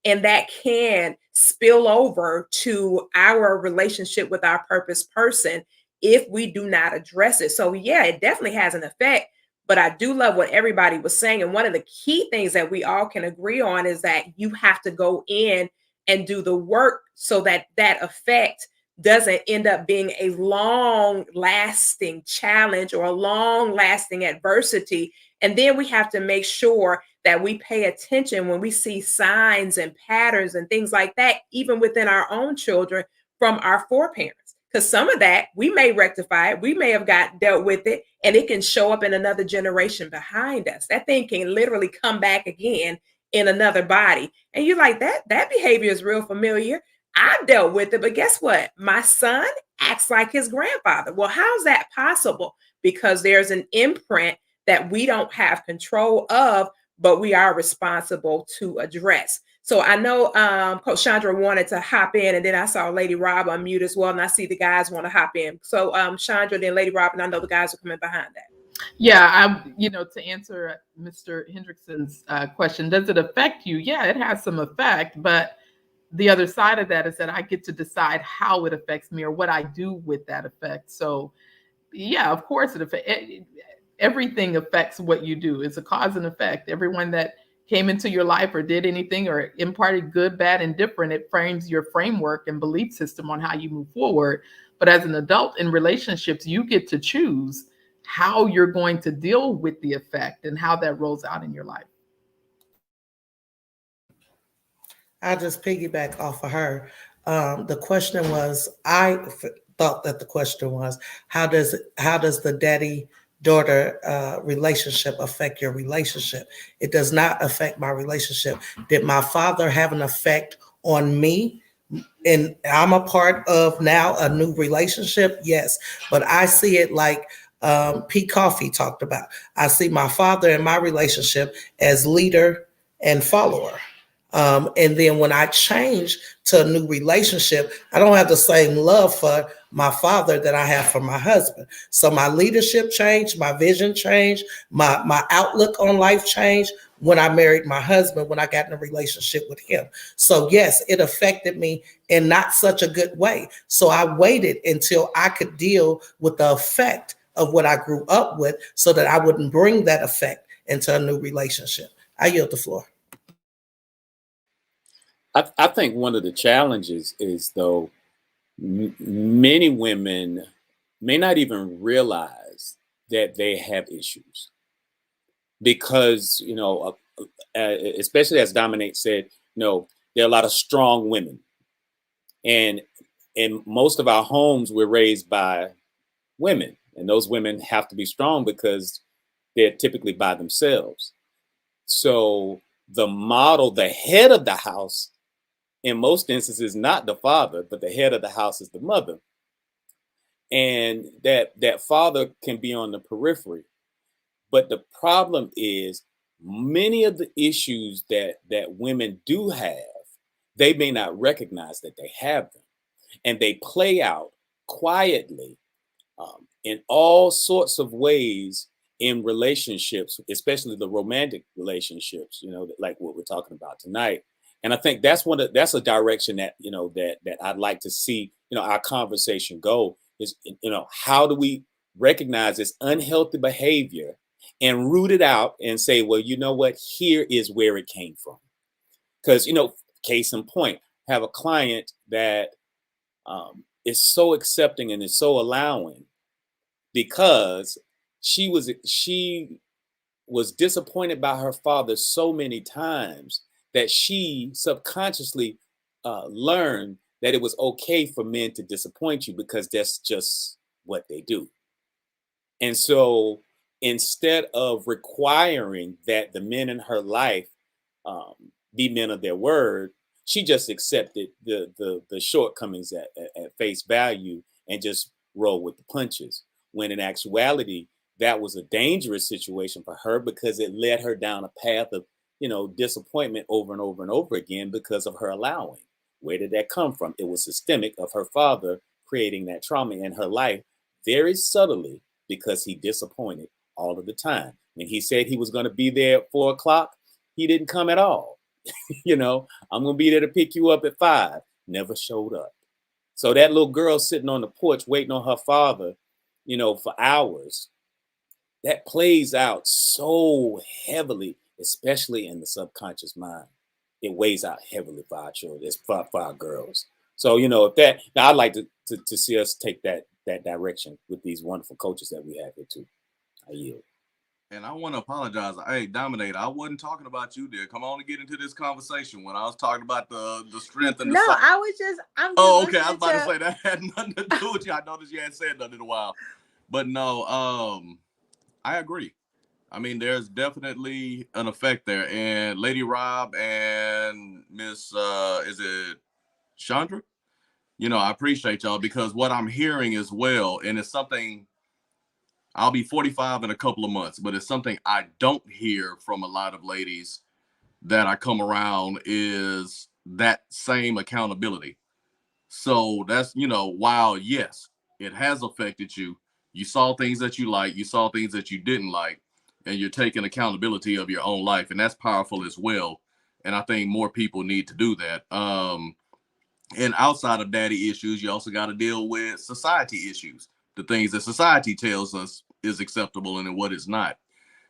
And that can spill over to our relationship with our purpose person if we do not address it. So yeah, it definitely has an effect. But I do love what everybody was saying. And one of the key things that we all can agree on is that you have to go in and do the work so that that effect doesn't end up being a long lasting challenge or a long lasting adversity. And then we have to make sure that we pay attention when we see signs and patterns and things like that, even within our own children from our foreparents. Because some of that we may rectify it, we may have dealt with it, and it can show up in another generation behind us. That thing can literally come back again in another body. And you're like, that behavior is real familiar. I've dealt with it, but guess what? My son acts like his grandfather. Well, how's that possible? Because there's an imprint that we don't have control of, but we are responsible to address. So I know Coach Chandra wanted to hop in, and then I saw Lady Rob unmute as well, and I see the guys want to hop in. So Chandra, then Lady Rob, and I know the guys are coming behind that.
Yeah, to answer Mr. Hendrickson's question, does it affect you? Yeah, it has some effect, but the other side of that is that I get to decide how it affects me or what I do with that effect. So yeah, of course everything affects what you do. It's a cause and effect. Everyone that came into your life or did anything or imparted good, bad, and different, it frames your framework and belief system on how you move forward. But as an adult in relationships, you get to choose how you're going to deal with the effect and how that rolls out in your life.
I'll just piggyback off of her. The question was, thought that the question was, how does the daddy-daughter relationship affect your relationship? It does not affect my relationship. Did my father have an effect on me? And I'm a part of now a new relationship, yes. But I see it like P. Koffe talked about. I see my father in my relationship as leader and follower. And then when I change to a new relationship, I don't have the same love for my father that I have for my husband. So my leadership changed, my vision changed, my outlook on life changed when I married my husband, when I got in a relationship with him. So yes, it affected me in not such a good way. So I waited until I could deal with the effect of what I grew up with so that I wouldn't bring that effect into a new relationship. I yield the floor.
I think one of the challenges is, though, many women may not even realize that they have issues because, especially as Dominic said, there are a lot of strong women, and in most of our homes, we're raised by women, and those women have to be strong because they're typically by themselves. So the model, the head of the house, in most instances, is not the father, but the head of the house is the mother, and that father can be on the periphery. But the problem is many of the issues that women do have, they may not recognize that they have them, and they play out quietly in all sorts of ways in relationships, especially the romantic relationships, like what we're talking about tonight. And I think that's a direction that, that I'd like to see, our conversation go is, how do we recognize this unhealthy behavior and root it out and say, well, you know what, here is where it came from. Because, case in point, have a client that is so accepting and is so allowing because she was disappointed by her father so many times that she subconsciously learned that it was okay for men to disappoint you because that's just what they do. And so instead of requiring that the men in her life be men of their word, she just accepted the shortcomings at face value and just rolled with the punches. When in actuality, that was a dangerous situation for her because it led her down a path of, disappointment over and over and over again because of her allowing. Where did that come from? It was systemic of her father creating that trauma in her life very subtly because he disappointed all of the time. When he said he was going to be there at 4:00, he didn't come at all. I'm going to be there to pick you up at 5. Never showed up. So that little girl sitting on the porch waiting on her father, for hours, that plays out so heavily, especially in the subconscious mind. It weighs out heavily for our children, for our girls. So, if that, now I'd like to see us take that direction with these wonderful coaches that we have here too. I yield.
And I want to apologize. Hey, Dominate, I wasn't talking about you, dear. Come on and get into this conversation when I was talking about the strength and the
No,
side.
I'm just
Oh, okay. I was
listening
about to say that had nothing to do with you. I noticed you hadn't said nothing in a while. But no, I agree. I mean, there's definitely an effect there. And Lady Rob and Miss is it Chandra? I appreciate y'all because what I'm hearing as well, and it's something I'll be 45 in a couple of months, but it's something I don't hear from a lot of ladies that I come around is that same accountability. So that's, while yes, it has affected you, you saw things that you like, you saw things that you didn't like, and you're taking accountability of your own life. And that's powerful as well. And I think more people need to do that. And outside of daddy issues, you also got to deal with society issues, the things that society tells us is acceptable and what is not,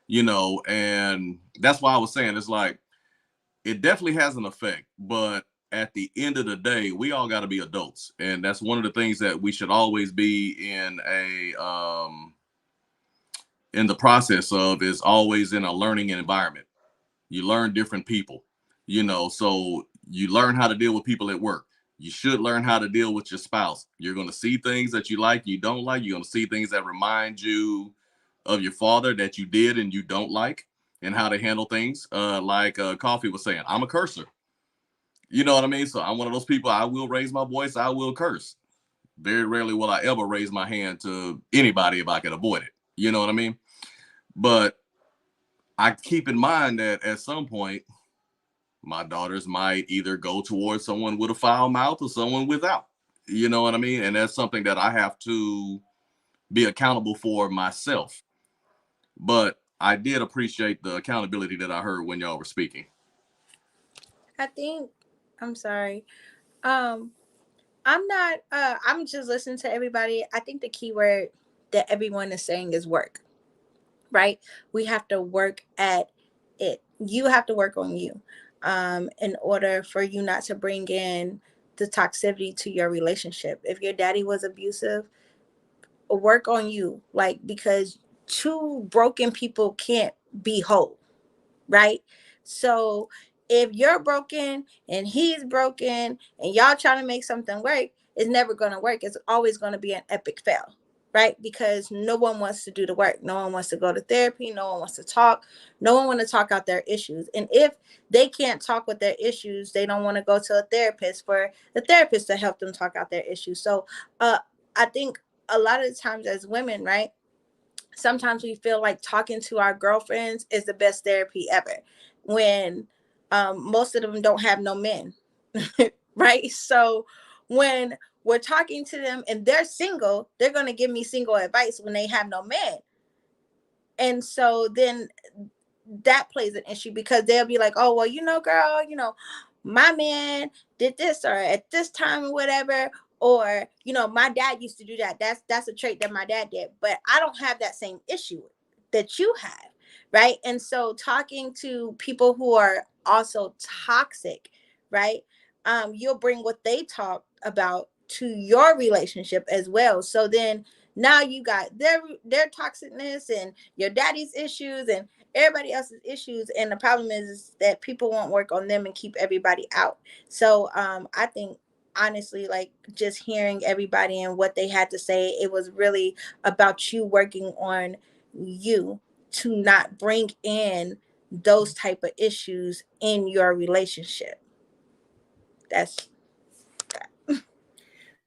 and that's why I was saying it's like, it definitely has an effect, but at the end of the day, we all got to be adults. And that's one of the things that we should always be in the process of is always in a learning environment. You learn different people, so you learn how to deal with people at work. You should learn how to deal with your spouse. You're going to see things that you like, you don't like. You're going to see things that remind you of your father that you did and you don't like, and how to handle things. Like Koffe was saying, I'm a cursor. You know what I mean? So I'm one of those people, I will raise my voice, I will curse. Very rarely will I ever raise my hand to anybody if I can avoid it. You know what I mean? But I keep in mind that at some point, my daughters might either go towards someone with a foul mouth or someone without. You know what I mean? And that's something that I have to be accountable for myself. But I did appreciate the accountability that I heard when y'all were speaking.
I'm sorry. I'm not I'm just listening to everybody. I think the key word that everyone is saying is work. Right? We have to work at it. You have to work on you. In order for you not to bring in the toxicity to your relationship. If your daddy was abusive, work on you, like, because two broken people can't be whole, right? So if you're broken and he's broken and y'all trying to make something work, it's never going to work. It's always going to be an epic fail, right? Because no one wants to do the work. No one wants to go to therapy. No one wants to talk. No one wants to talk out their issues. And if they can't talk with their issues, they don't want to go to a therapist for the therapist to help them talk out their issues. So I think a lot of the times as women, right, sometimes we feel like talking to our girlfriends is the best therapy ever, when most of them don't have no men. Right? So when we're talking to them and they're single, they're going to give me single advice when they have no man. And so then that plays an issue, because they'll be like, oh, well, girl, my man did this, or at this time or whatever, or my dad used to do that. That's a trait that my dad did, but I don't have that same issue that you have, right? And so talking to people who are also toxic, right, you'll bring what they talk about to your relationship as well. So then now you got their toxicness and your daddy's issues and everybody else's issues, and the problem is that people won't work on them and keep everybody out. So I think, honestly, like, just hearing everybody and what they had to say, it was really about you working on you to not bring in those type of issues in your relationship. That's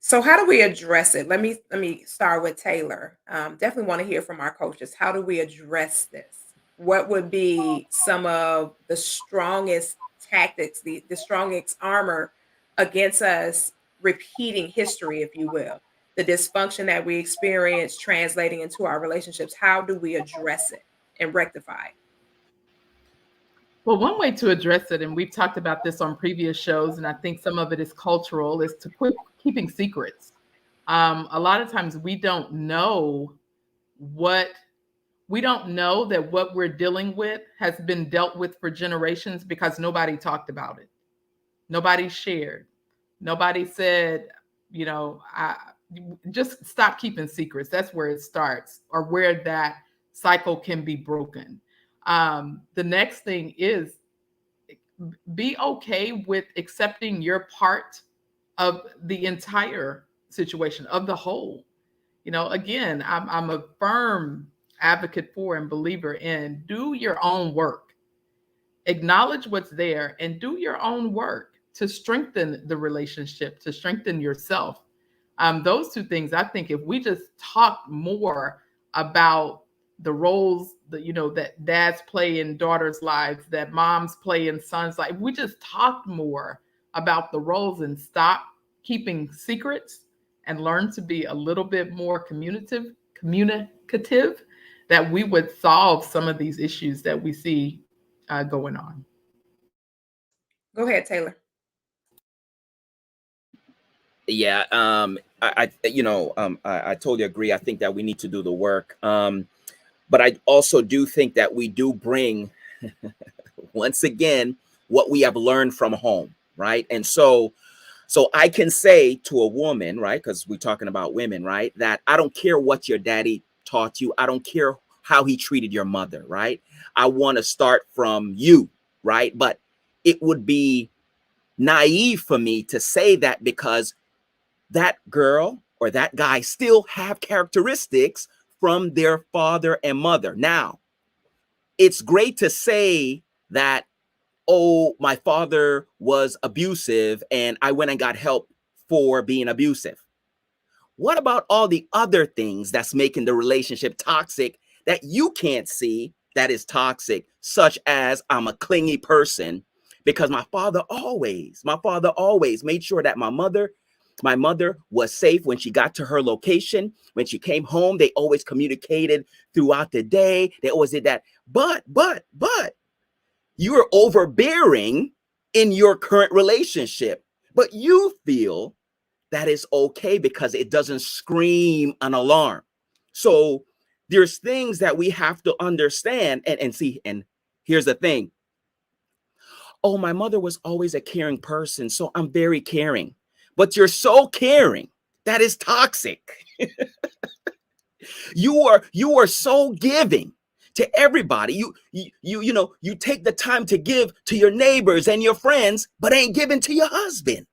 So how do we address it? Let me start with Taylor. Definitely want to hear from our coaches. How do we address this? What would be some of the strongest tactics, the strongest armor against us repeating history, if you will, the dysfunction that we experience translating into our relationships? How do we address it and rectify it?
Well, one way to address it, and we've talked about this on previous shows, and I think some of it is cultural, is to quit keeping secrets. A lot of times we don't know what we don't know that what we're dealing with has been dealt with for generations because nobody talked about it. Nobody shared. Nobody said, I just stop keeping secrets. That's where it starts, or where that cycle can be broken. The next thing is, be okay with accepting your part of the entire situation, of the whole. Again, I'm a firm advocate for and believer in do your own work. Acknowledge what's there and do your own work to strengthen the relationship, to strengthen yourself. Those two things, I think if we just talk more about the roles that dads play in daughters' lives, that moms play in sons' lives, if we just talked more about the roles and stop keeping secrets and learn to be a little bit more communicative, that we would solve some of these issues that we see going on.
Go ahead, Taylor.
Yeah, I totally agree. I think that we need to do the work. But I also do think that we do bring, once again, what we have learned from home, right? And so I can say to a woman, right, because we're talking about women, right, that I don't care what your daddy taught you. I don't care how he treated your mother, right? I want to start from you, right? But it would be naive for me to say that, because that girl or that guy still have characteristics from their father and mother. Now, it's great to say that, oh, my father was abusive and I went and got help for being abusive. What about all the other things that's making the relationship toxic that you can't see that is toxic, such as I'm a clingy person because my father always made sure that my mother was safe when she got to her location. When she came home, they always communicated throughout the day. They always did that. But you're overbearing in your current relationship, but you feel that is okay because it doesn't scream an alarm. So there's things that we have to understand and see. And here's the thing. Oh, my mother was always a caring person, so I'm very caring. But you're so caring that is toxic. You are so giving to everybody. You take the time to give to your neighbors and your friends, but ain't giving to your husband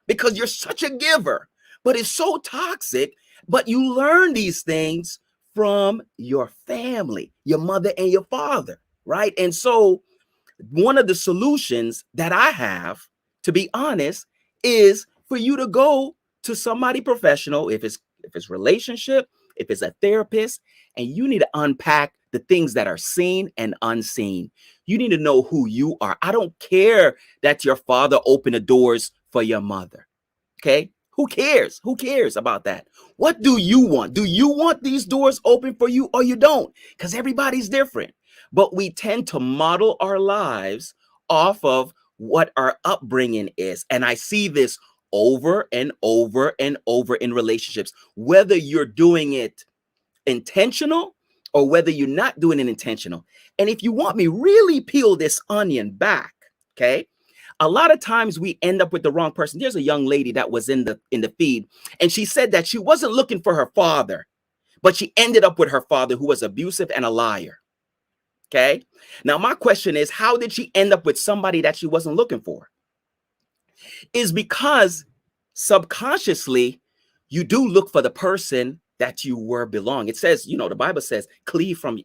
because you're such a giver. But it's so toxic. But you learn these things from your family, your mother and your father, right? And so one of the solutions that I have, to be honest, is for you to go to somebody professional, if it's relationship, if it's a therapist, and you need to unpack the things that are seen and unseen. You need to know who you are. I don't care that your father opened the doors for your mother. Okay? Who cares? Who cares about that? What do you want? Do you want these doors open for you or you don't? Because everybody's different. But we tend to model our lives off of what our upbringing is. And I see this over and over and over in relationships, whether you're doing it intentional or whether you're not doing it intentional. And if you want me, really peel this onion back, okay? A lot of times we end up with the wrong person. There's a young lady that was in the feed, and she said that she wasn't looking for her father, but she ended up with her father, who was abusive and a liar. Okay. Now, my question is, how did she end up with somebody that she wasn't looking for? Is because subconsciously you do look for the person that you were belong. It says, the Bible says, cleave from,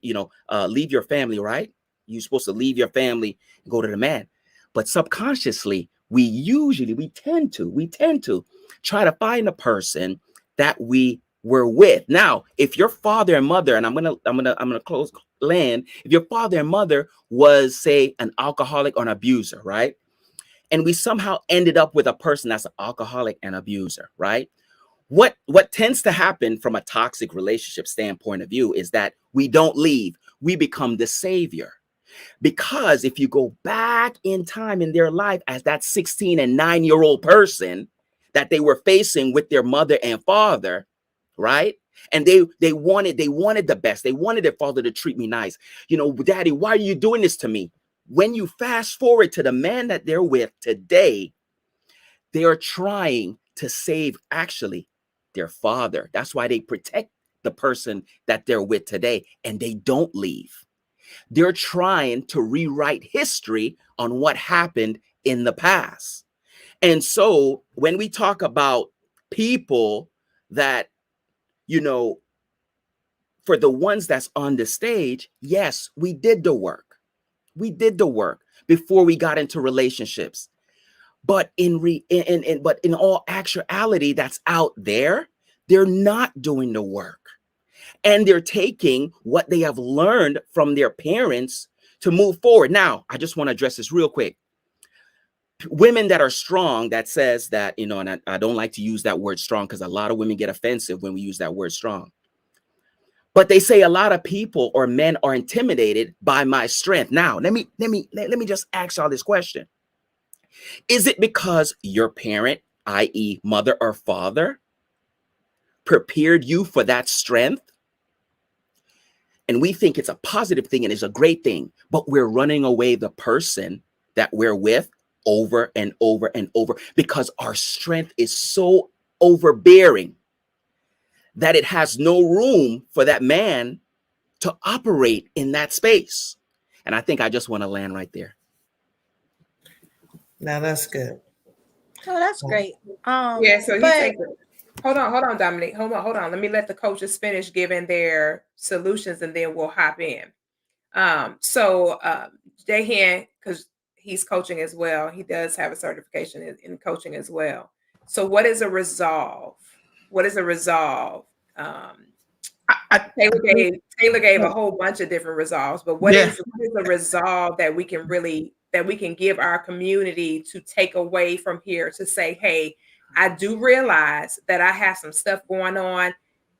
leave your family, right? You're supposed to leave your family and go to the man. But subconsciously, we tend to try to find a person that we were with. Now, if your father and mother, and I'm gonna close land, if your father and mother was, say, an alcoholic or an abuser, right? And we somehow ended up with a person that's an alcoholic and abuser, right? What tends to happen from a toxic relationship standpoint of view is that we don't leave. We become the savior. Because if you go back in time in their life as that 16 and 9-year-old person that they were facing with their mother and father, right? And they wanted the best. They wanted their father to treat me nice. Daddy, why are you doing this to me? When you fast forward to the man that they're with today, they are trying to save actually their father. That's why they protect the person that they're with today, and they don't leave. They're trying to rewrite history on what happened in the past. And so when we talk about people that, for the ones that's on the stage, yes, we did the work. We did the work before we got into relationships. But in all actuality, that's out there, they're not doing the work. And they're taking what they have learned from their parents to move forward. Now, I just want to address this real quick. Women that are strong, that says that, and I don't like to use that word strong because a lot of women get offensive when we use that word strong. But they say a lot of people or men are intimidated by my strength. Now, let me just ask y'all this question. Is it because your parent, i.e., mother or father, prepared you for that strength? And we think it's a positive thing and it's a great thing, but we're running away the person that we're with over and over and over because our strength is so overbearing that it has no room for that man to operate in that space. And I think I just want to land right there.
Now that's good.
Oh, that's great.
Yeah, so he takes it. Hold on, Dominique. Hold on. Let me let the coaches finish giving their solutions and then we'll hop in. Jahan, because he's coaching as well, he does have a certification in coaching as well. So what is a resolve? What is a resolve? Taylor gave a whole bunch of different resolves, but what is a resolve that we can give our community to take away from here to say, hey, I do realize that I have some stuff going on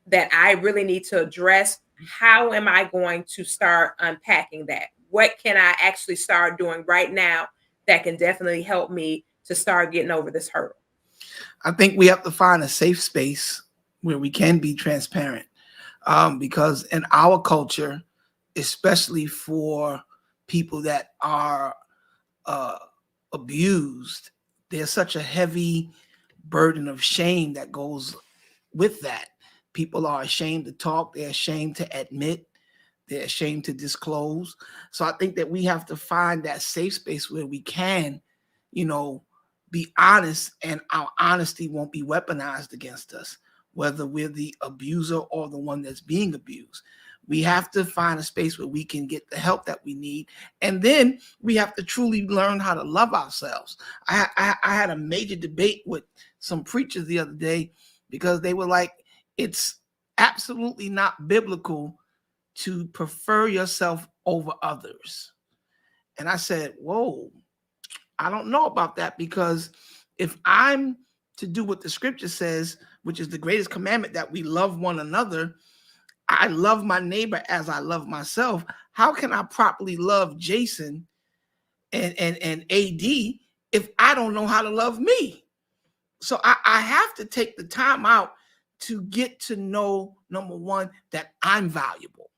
that I really need to address. How am I going to start unpacking that? What can I actually start doing right now that can definitely help me to start getting over this hurdle?
I think we have to find a safe space where we can be transparent. Because in our culture, especially for people that are abused, there's such a heavy burden of shame that goes with that People are ashamed to talk. They're ashamed to admit. They're ashamed to disclose. So I think that we have to find that safe space where we can, be honest, and our honesty won't be weaponized against us, whether we're the abuser or the one that's being abused. We have to find a space where we can get the help that we need. And then we have to truly learn how to love ourselves. I had a major debate with some preachers the other day because they were like, it's absolutely not biblical to prefer yourself over others. And I said, whoa, I don't know about that, because if I'm to do what the scripture says, which is the greatest commandment, that we love one another, I love my neighbor as I love myself. How can I properly love Jason and AD if I don't know how to love me? So I have to take the time out to get to know, number one, that I'm valuable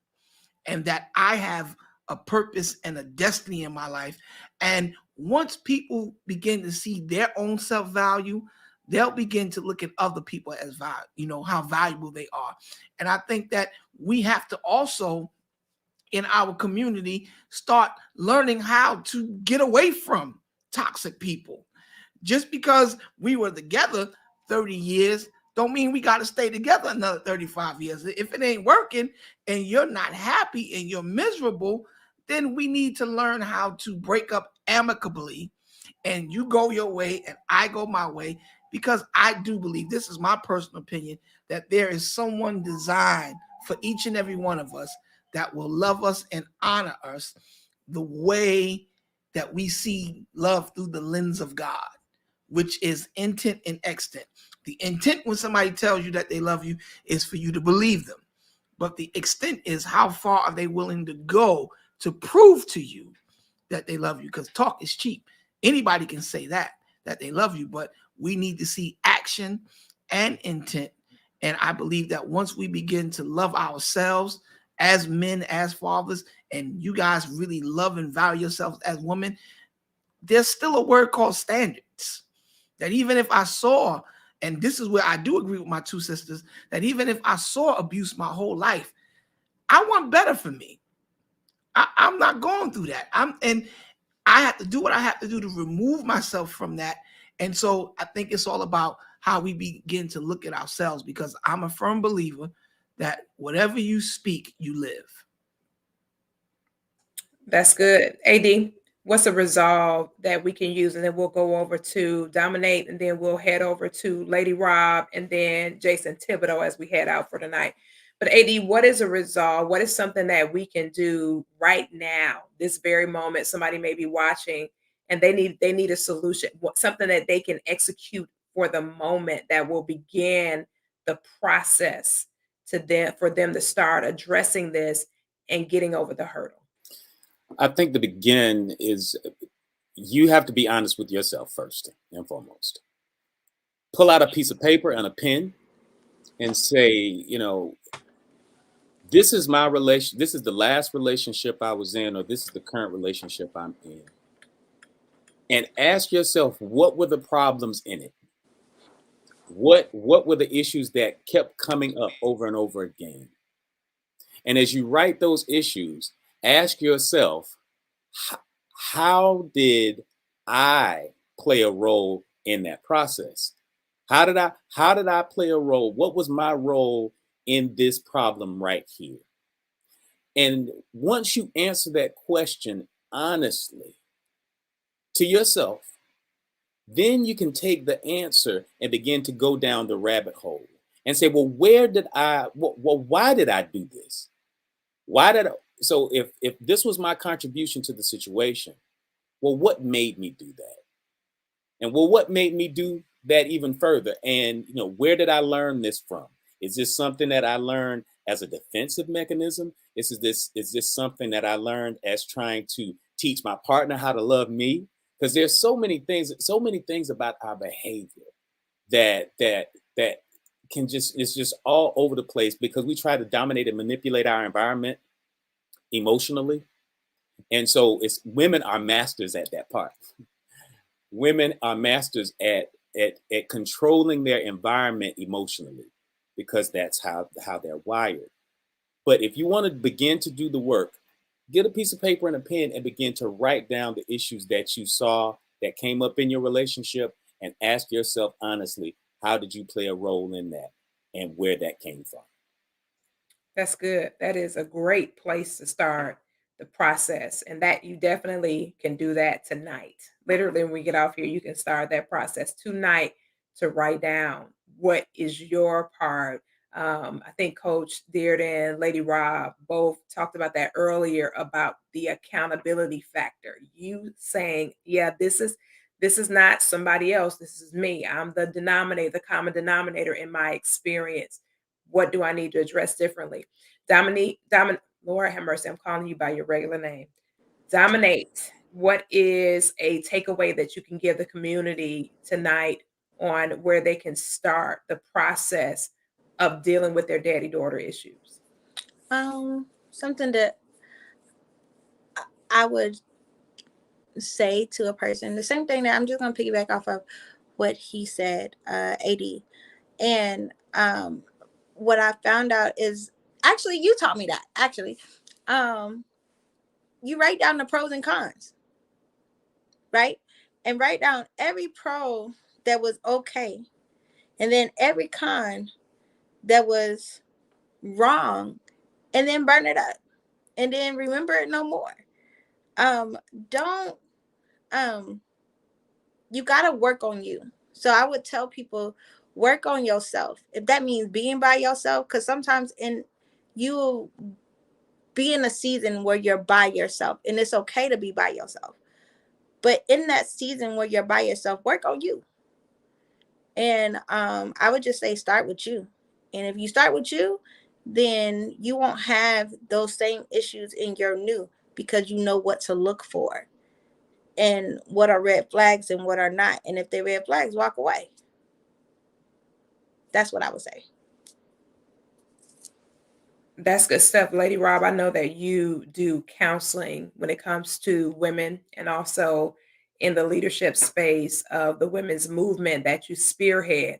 and that I have a purpose and a destiny in my life. And once people begin to see their own self-value, they'll begin to look at other people as value, how valuable they are. And I think that we have to also, in our community, start learning how to get away from toxic people. Just because we were together 30 years don't mean we got to stay together another 35 years. If it ain't working and you're not happy and you're miserable, then we need to learn how to break up amicably, and you go your way and I go my way, because I do believe, this is my personal opinion, that there is someone designed for each and every one of us that will love us and honor us the way that we see love through the lens of God, which is intent and extent. The intent when somebody tells you that they love you is for you to believe them. But the extent is how far are they willing to go to prove to you that they love you, because talk is cheap. Anybody can say that they love you, but we need to see action and intent. And I believe that once we begin to love ourselves as men, as fathers, and you guys really love and value yourselves as women, there's still a word called standards. That even if I saw, and this is where I do agree with my two sisters, that even if I saw abuse my whole life, I want better for me. I'm not going through that. And I have to do what I have to do to remove myself from that. And so I think it's all about how we begin to look at ourselves, because I'm a firm believer that whatever you speak, you live.
That's good. AD, what's a resolve that we can use? And then we'll go over to Dominate, and then we'll head over to Lady Rob, and then Jason Thibodeau as we head out for tonight. But AD, what is a resolve? What is something that we can do right now, this very moment? Somebody may be watching and they need a solution, something that they can execute for the moment that will begin the process for them to start addressing this and getting over the hurdle.
I think the begin is you have to be honest with yourself first and foremost. Pull out a piece of paper and a pen and say, this is my relation. This is the last relationship I was in, or this is the current relationship I'm in. And ask yourself, what were the problems in it? What were the issues that kept coming up over and over again? And as you write those issues, ask yourself, how did I play a role in that process? How did I play a role? What was my role in this problem right here? And once you answer that question honestly to yourself, then you can take the answer and begin to go down the rabbit hole and say, well, why did I do this? So if this was my contribution to the situation, well, what made me do that? And what made me do that even further? And, where did I learn this from? Is this something that I learned as a defensive mechanism? Is this something that I learned as trying to teach my partner how to love me? Because there's so many things about our behavior that can it's just all over the place, because we try to dominate and manipulate our environment emotionally. And so women are masters at that part. Women are masters at controlling their environment emotionally. because that's how they're wired. But if you want to begin to do the work, get a piece of paper and a pen and begin to write down the issues that you saw that came up in your relationship, and ask yourself honestly, how did you play a role in that and where that came from?
That's good. That is a great place to start the process. And that you definitely can do that tonight. Literally, when we get off here, you can start that process tonight to write down what is your part. I think Coach Dearden and Lady Rob both talked about that earlier about the accountability factor. You saying, yeah, this is not somebody else. This is me. I'm the denominator, the common denominator in my experience. What do I need to address differently? Lord have mercy, I'm calling you by your regular name. Dominate. What is a takeaway that you can give the community tonight on where they can start the process of dealing with their daddy-daughter issues?
Something that I would say to a person, the same thing that I'm just going to piggyback off of what he said, AD. And what I found out is, actually, you taught me that. Actually, you write down the pros and cons, right? And write down every pro that was okay, and then every con that was wrong, and then burn it up, and then remember it no more. Don't you gotta work on you. So I would tell people, work on yourself. If that means being by yourself, because sometimes you be in a season where you're by yourself, and it's okay to be by yourself. But in that season where you're by yourself, work on you. And I would just say start with you. And if you start with you, then you won't have those same issues in your new, because you know what to look for and what are red flags and what are not. And if they're red flags, walk away. That's what I would say.
That's good stuff. Lady Rob, I know that you do counseling when it comes to women, and also in the leadership space of the women's movement that you spearhead.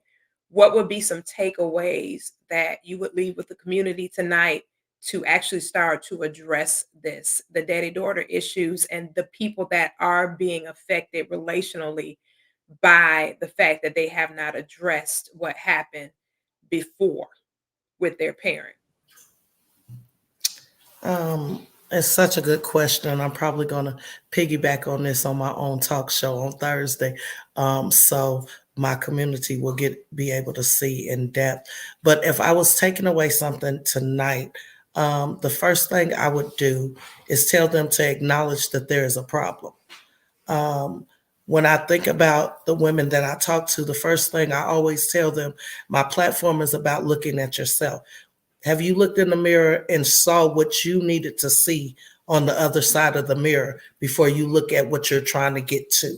What would be some takeaways that you would leave with the community tonight to actually start to address this, the daddy-daughter issues, and the people that are being affected relationally by the fact that they have not addressed what happened before with their parent?
It's such a good question. I'm probably going to piggyback on this on my own talk show on Thursday, so my community will be able to see in depth. But if I was taking away something tonight, the first thing I would do is tell them to acknowledge that there is a problem. When I think about the women that I talk to, the first thing I always tell them, my platform is about looking at yourself. Have you looked in the mirror and saw what you needed to see on the other side of the mirror before you look at what you're trying to get to?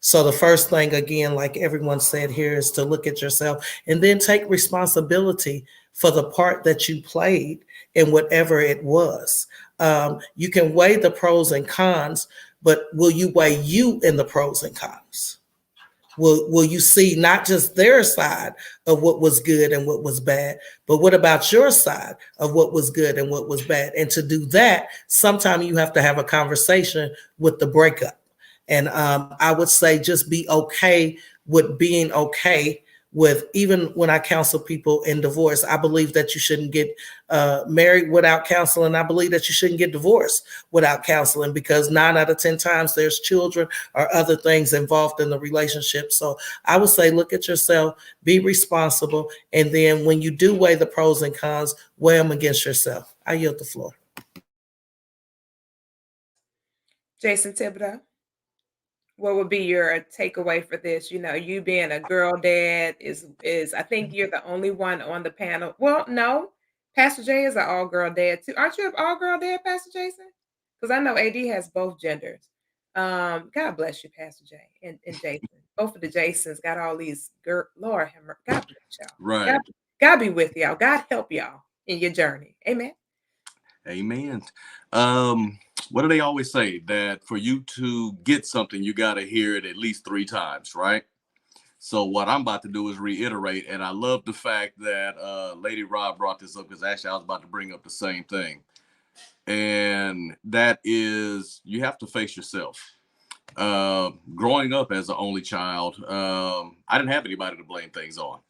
So the first thing, again, like everyone said here, is to look at yourself and then take responsibility for the part that you played in whatever it was. You can weigh the pros and cons, but will you weigh you in the pros and cons? Will you see not just their side of what was good and what was bad, but what about your side of what was good and what was bad? And to do that, sometimes you have to have a conversation with the breakup. And I would say just be okay with being okay with, even when I counsel people in divorce, I believe that you shouldn't get married without counseling. I believe that you shouldn't get divorced without counseling, because 9 out of 10 times there's children or other things involved in the relationship. So I would say, look at yourself, be responsible. And then when you do weigh the pros and cons, weigh them against yourself. I yield the floor.
Jason Thibodeau, what would be your takeaway for this? You know, you being a girl dad is I think you're the only one on the panel. Well, no, Pastor Jay is an all girl dad too. Aren't you an all girl dad, Pastor Jason? Because I know AD has both genders. God bless you, Pastor Jay and Jason. Both of the Jasons got all these Lord have mercy. God bless y'all.
Right.
God be with y'all. God help y'all in your journey. Amen.
Amen. What do they always say? That for you to get something, you got to hear it at least 3 times, right? So what I'm about to do is reiterate, and I love the fact that Lady Rob brought this up, because actually I was about to bring up the same thing. And that is, you have to face yourself. Growing up as an only child, I didn't have anybody to blame things on.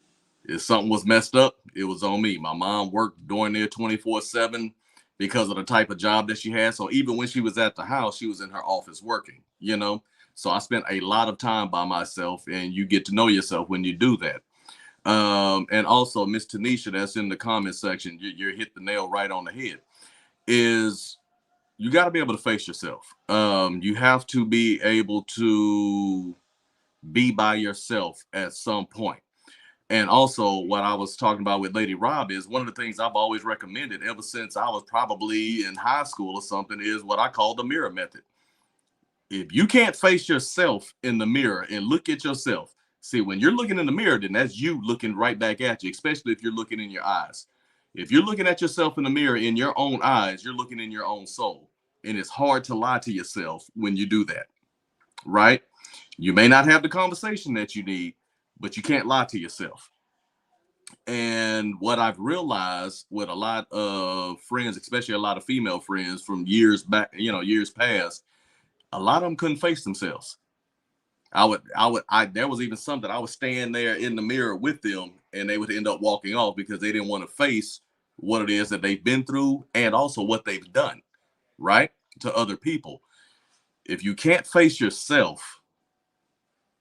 If something was messed up, it was on me. My mom worked during there 24/7 because of the type of job that she had. So even when she was at the house, she was in her office working, you know? So I spent a lot of time by myself, and you get to know yourself when you do that. And also, Miss Tanisha, that's in the comment section, you hit the nail right on the head, is you got to be able to face yourself. You have to be able to be by yourself at some point. And also, what I was talking about with Lady Rob is one of the things I've always recommended ever since I was probably in high school or something is what I call the mirror method. If you can't face yourself in the mirror and look at yourself, see, when you're looking in the mirror, then that's you looking right back at you, especially if you're looking in your eyes. If you're looking at yourself in the mirror in your own eyes, you're looking in your own soul. And it's hard to lie to yourself when you do that, right? You may not have the conversation that you need, but you can't lie to yourself. And what I've realized with a lot of friends, especially a lot of female friends from years back, years past, a lot of them couldn't face themselves. There was even something I would stand there in the mirror with them, and they would end up walking off because they didn't want to face what it is that they've been through and also what they've done, right, to other people. If you can't face yourself,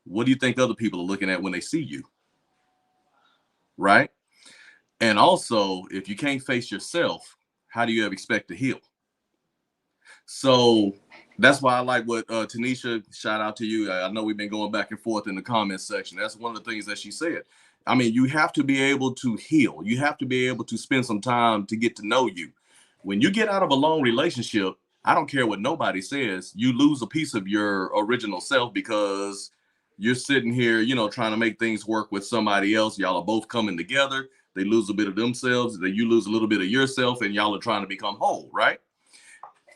what do you think other people are looking at when they see you, right? And also, if you can't face yourself, how do you ever expect to heal? So that's why I like what Tanisha, shout out to you. I know we've been going back and forth in the comments section. That's one of the things that she said. I mean, you have to be able to heal. You have to be able to spend some time to get to know you. When you get out of a long relationship, I don't care what nobody says, you lose a piece of your original self because you're sitting here, trying to make things work with somebody else. Y'all are both coming together. They lose a bit of themselves, then you lose a little bit of yourself, and y'all are trying to become whole, right?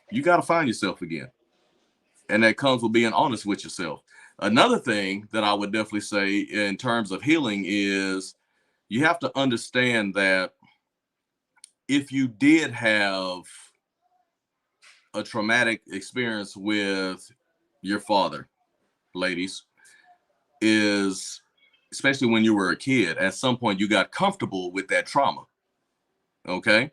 You got to find yourself again. And that comes with being honest with yourself. Another thing that I would definitely say in terms of healing is you have to understand that if you did have a traumatic experience with your father, ladies, is especially when you were a kid, at some point you got comfortable with that trauma. Okay.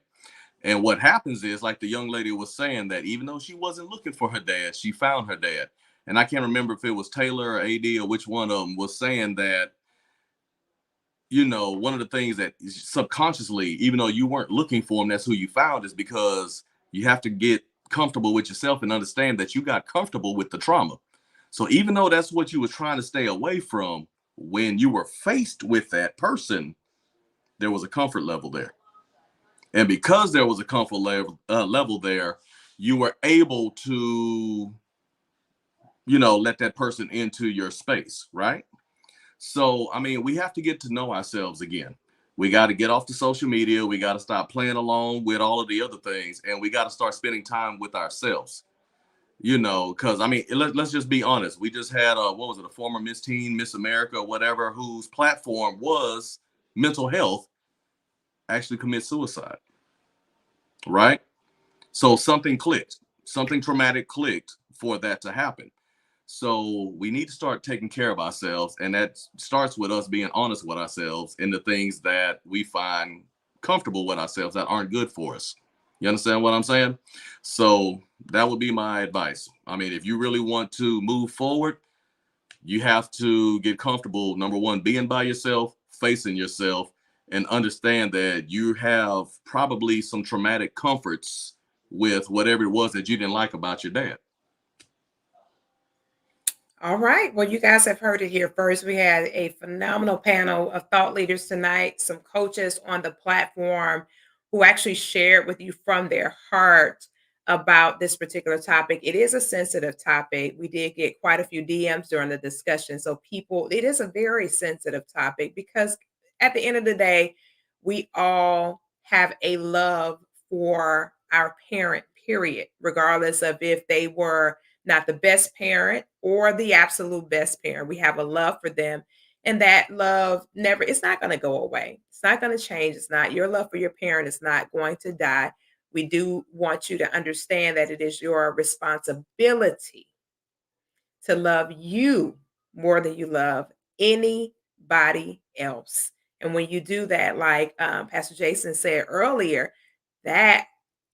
And what happens is, like the young lady was saying, that even though she wasn't looking for her dad, she found her dad. And I can't remember if it was Taylor or AD or which one of them was saying that, one of the things that subconsciously, even though you weren't looking for him, that's who you found, is because you have to get comfortable with yourself and understand that you got comfortable with the trauma. So even though that's what you were trying to stay away from, when you were faced with that person, there was a comfort level there. And because there was a comfort level there, you were able to, let that person into your space, right? So, I mean, we have to get to know ourselves again. We got to get off the social media. We got to stop playing along with all of the other things. And we got to start spending time with ourselves, because, I mean, let's just be honest. We just had, what was it, a former Miss Teen, Miss America, or whatever, whose platform was mental health, actually commit suicide. Right? So something clicked, something traumatic clicked for that to happen. So we need to start taking care of ourselves. And that starts with us being honest with ourselves in the things that we find comfortable with ourselves that aren't good for us. You understand what I'm saying? So that would be my advice. I mean, if you really want to move forward, you have to get comfortable, number one, being by yourself, facing yourself, and understand that you have probably some traumatic comforts with whatever it was that you didn't like about your dad.
All right. Well, you guys have heard it here first. We had a phenomenal panel of thought leaders tonight, some coaches on the platform who actually shared with you from their heart about this particular topic. It is a sensitive topic. We did get quite a few DMs during the discussion. So, it is a very sensitive topic because at the end of the day, we all have a love for our parent, period, regardless of if they were not the best parent or the absolute best parent. We have a love for them. And that love it's not going to go away. It's not going to change. It's not your love for your parent. It's not going to die. We do want you to understand that it is your responsibility to love you more than you love anybody else. And when you do that, like Pastor Jason said earlier, that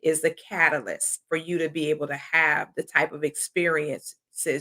is the catalyst for you to be able to have the type of experiences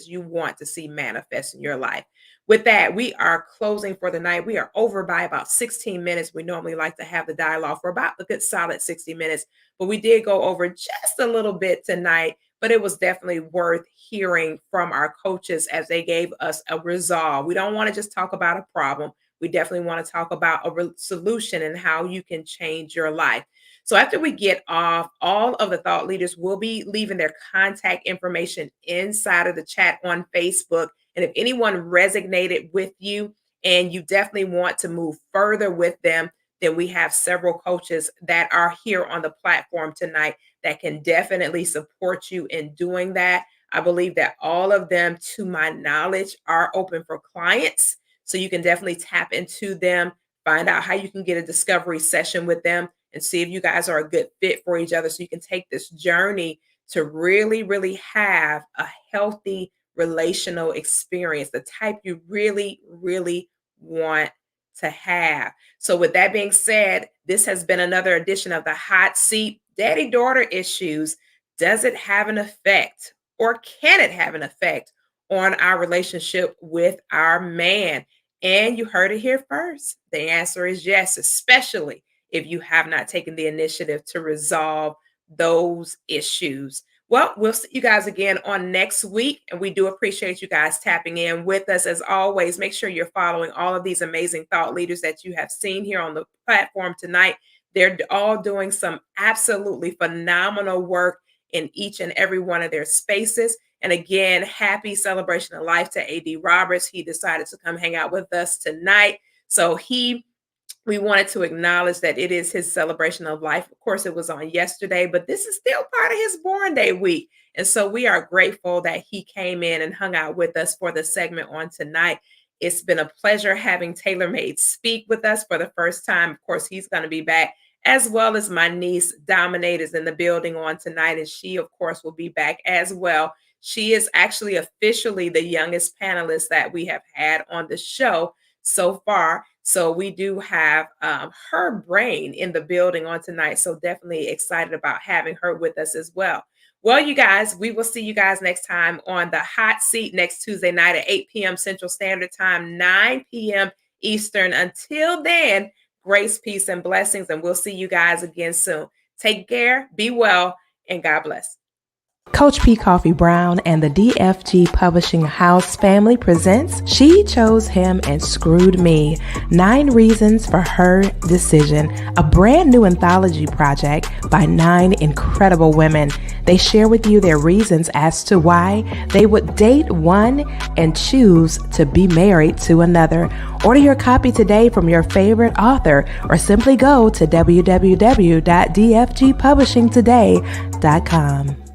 you want to see manifest in your life. With that, we are closing for the night. We are over by about 16 minutes. We normally like to have the dialogue for about a good solid 60 minutes, but we did go over just a little bit tonight. But it was definitely worth hearing from our coaches as they gave us a resolve. We don't want to just talk about a problem. We definitely want to talk about a solution and how you can change your life. So after we get off, all of the thought leaders will be leaving their contact information inside of the chat on Facebook. And if anyone resonated with you and you definitely want to move further with them, then we have several coaches that are here on the platform tonight that can definitely support you in doing that. I believe that all of them, to my knowledge, are open for clients. So you can definitely tap into them, find out how you can get a discovery session with them and see if you guys are a good fit for each other. So you can take this journey to really, really have a healthy relational experience, the type you really, really want to have. So with that being said, this has been another edition of the Hot Seat. Daddy-daughter issues, does it have an effect or can it have an effect on our relationship with our man? And you heard it here first. The answer is yes, especially if you have not taken the initiative to resolve those issues. Well, we'll see you guys again on next week. And we do appreciate you guys tapping in with us. As always, make sure you're following all of these amazing thought leaders that you have seen here on the platform tonight. They're all doing some absolutely phenomenal work in each and every one of their spaces. And again, happy celebration of life to A.D. Roberts. He decided to come hang out with us tonight. So we wanted to acknowledge that it is his celebration of life. Of course, it was on yesterday, but this is still part of his Born Day week. And so we are grateful that he came in and hung out with us for the segment on tonight. It's been a pleasure having TaylorMade speak with us for the first time. Of course, he's going to be back, as well as my niece, Dominate, is in the building on tonight. And she, of course, will be back as well. She is actually officially the youngest panelist that we have had on the show so far. So we do have her brain in the building on tonight. So definitely excited about having her with us as well. Well, you guys, we will see you guys next time on the Hot Seat next Tuesday night at 8 p.m. Central Standard Time, 9 p.m. Eastern. Until then, grace, peace, and blessings. And we'll see you guys again soon. Take care, be well, and God bless.
Coach P. Koffe Brown and the DFG Publishing House family presents She Chose Him and Screwed Me, 9 Reasons for Her Decision, a brand new anthology project by 9 incredible women. They share with you their reasons as to why they would date one and choose to be married to another. Order your copy today from your favorite author or simply go to www.dfgpublishingtoday.com.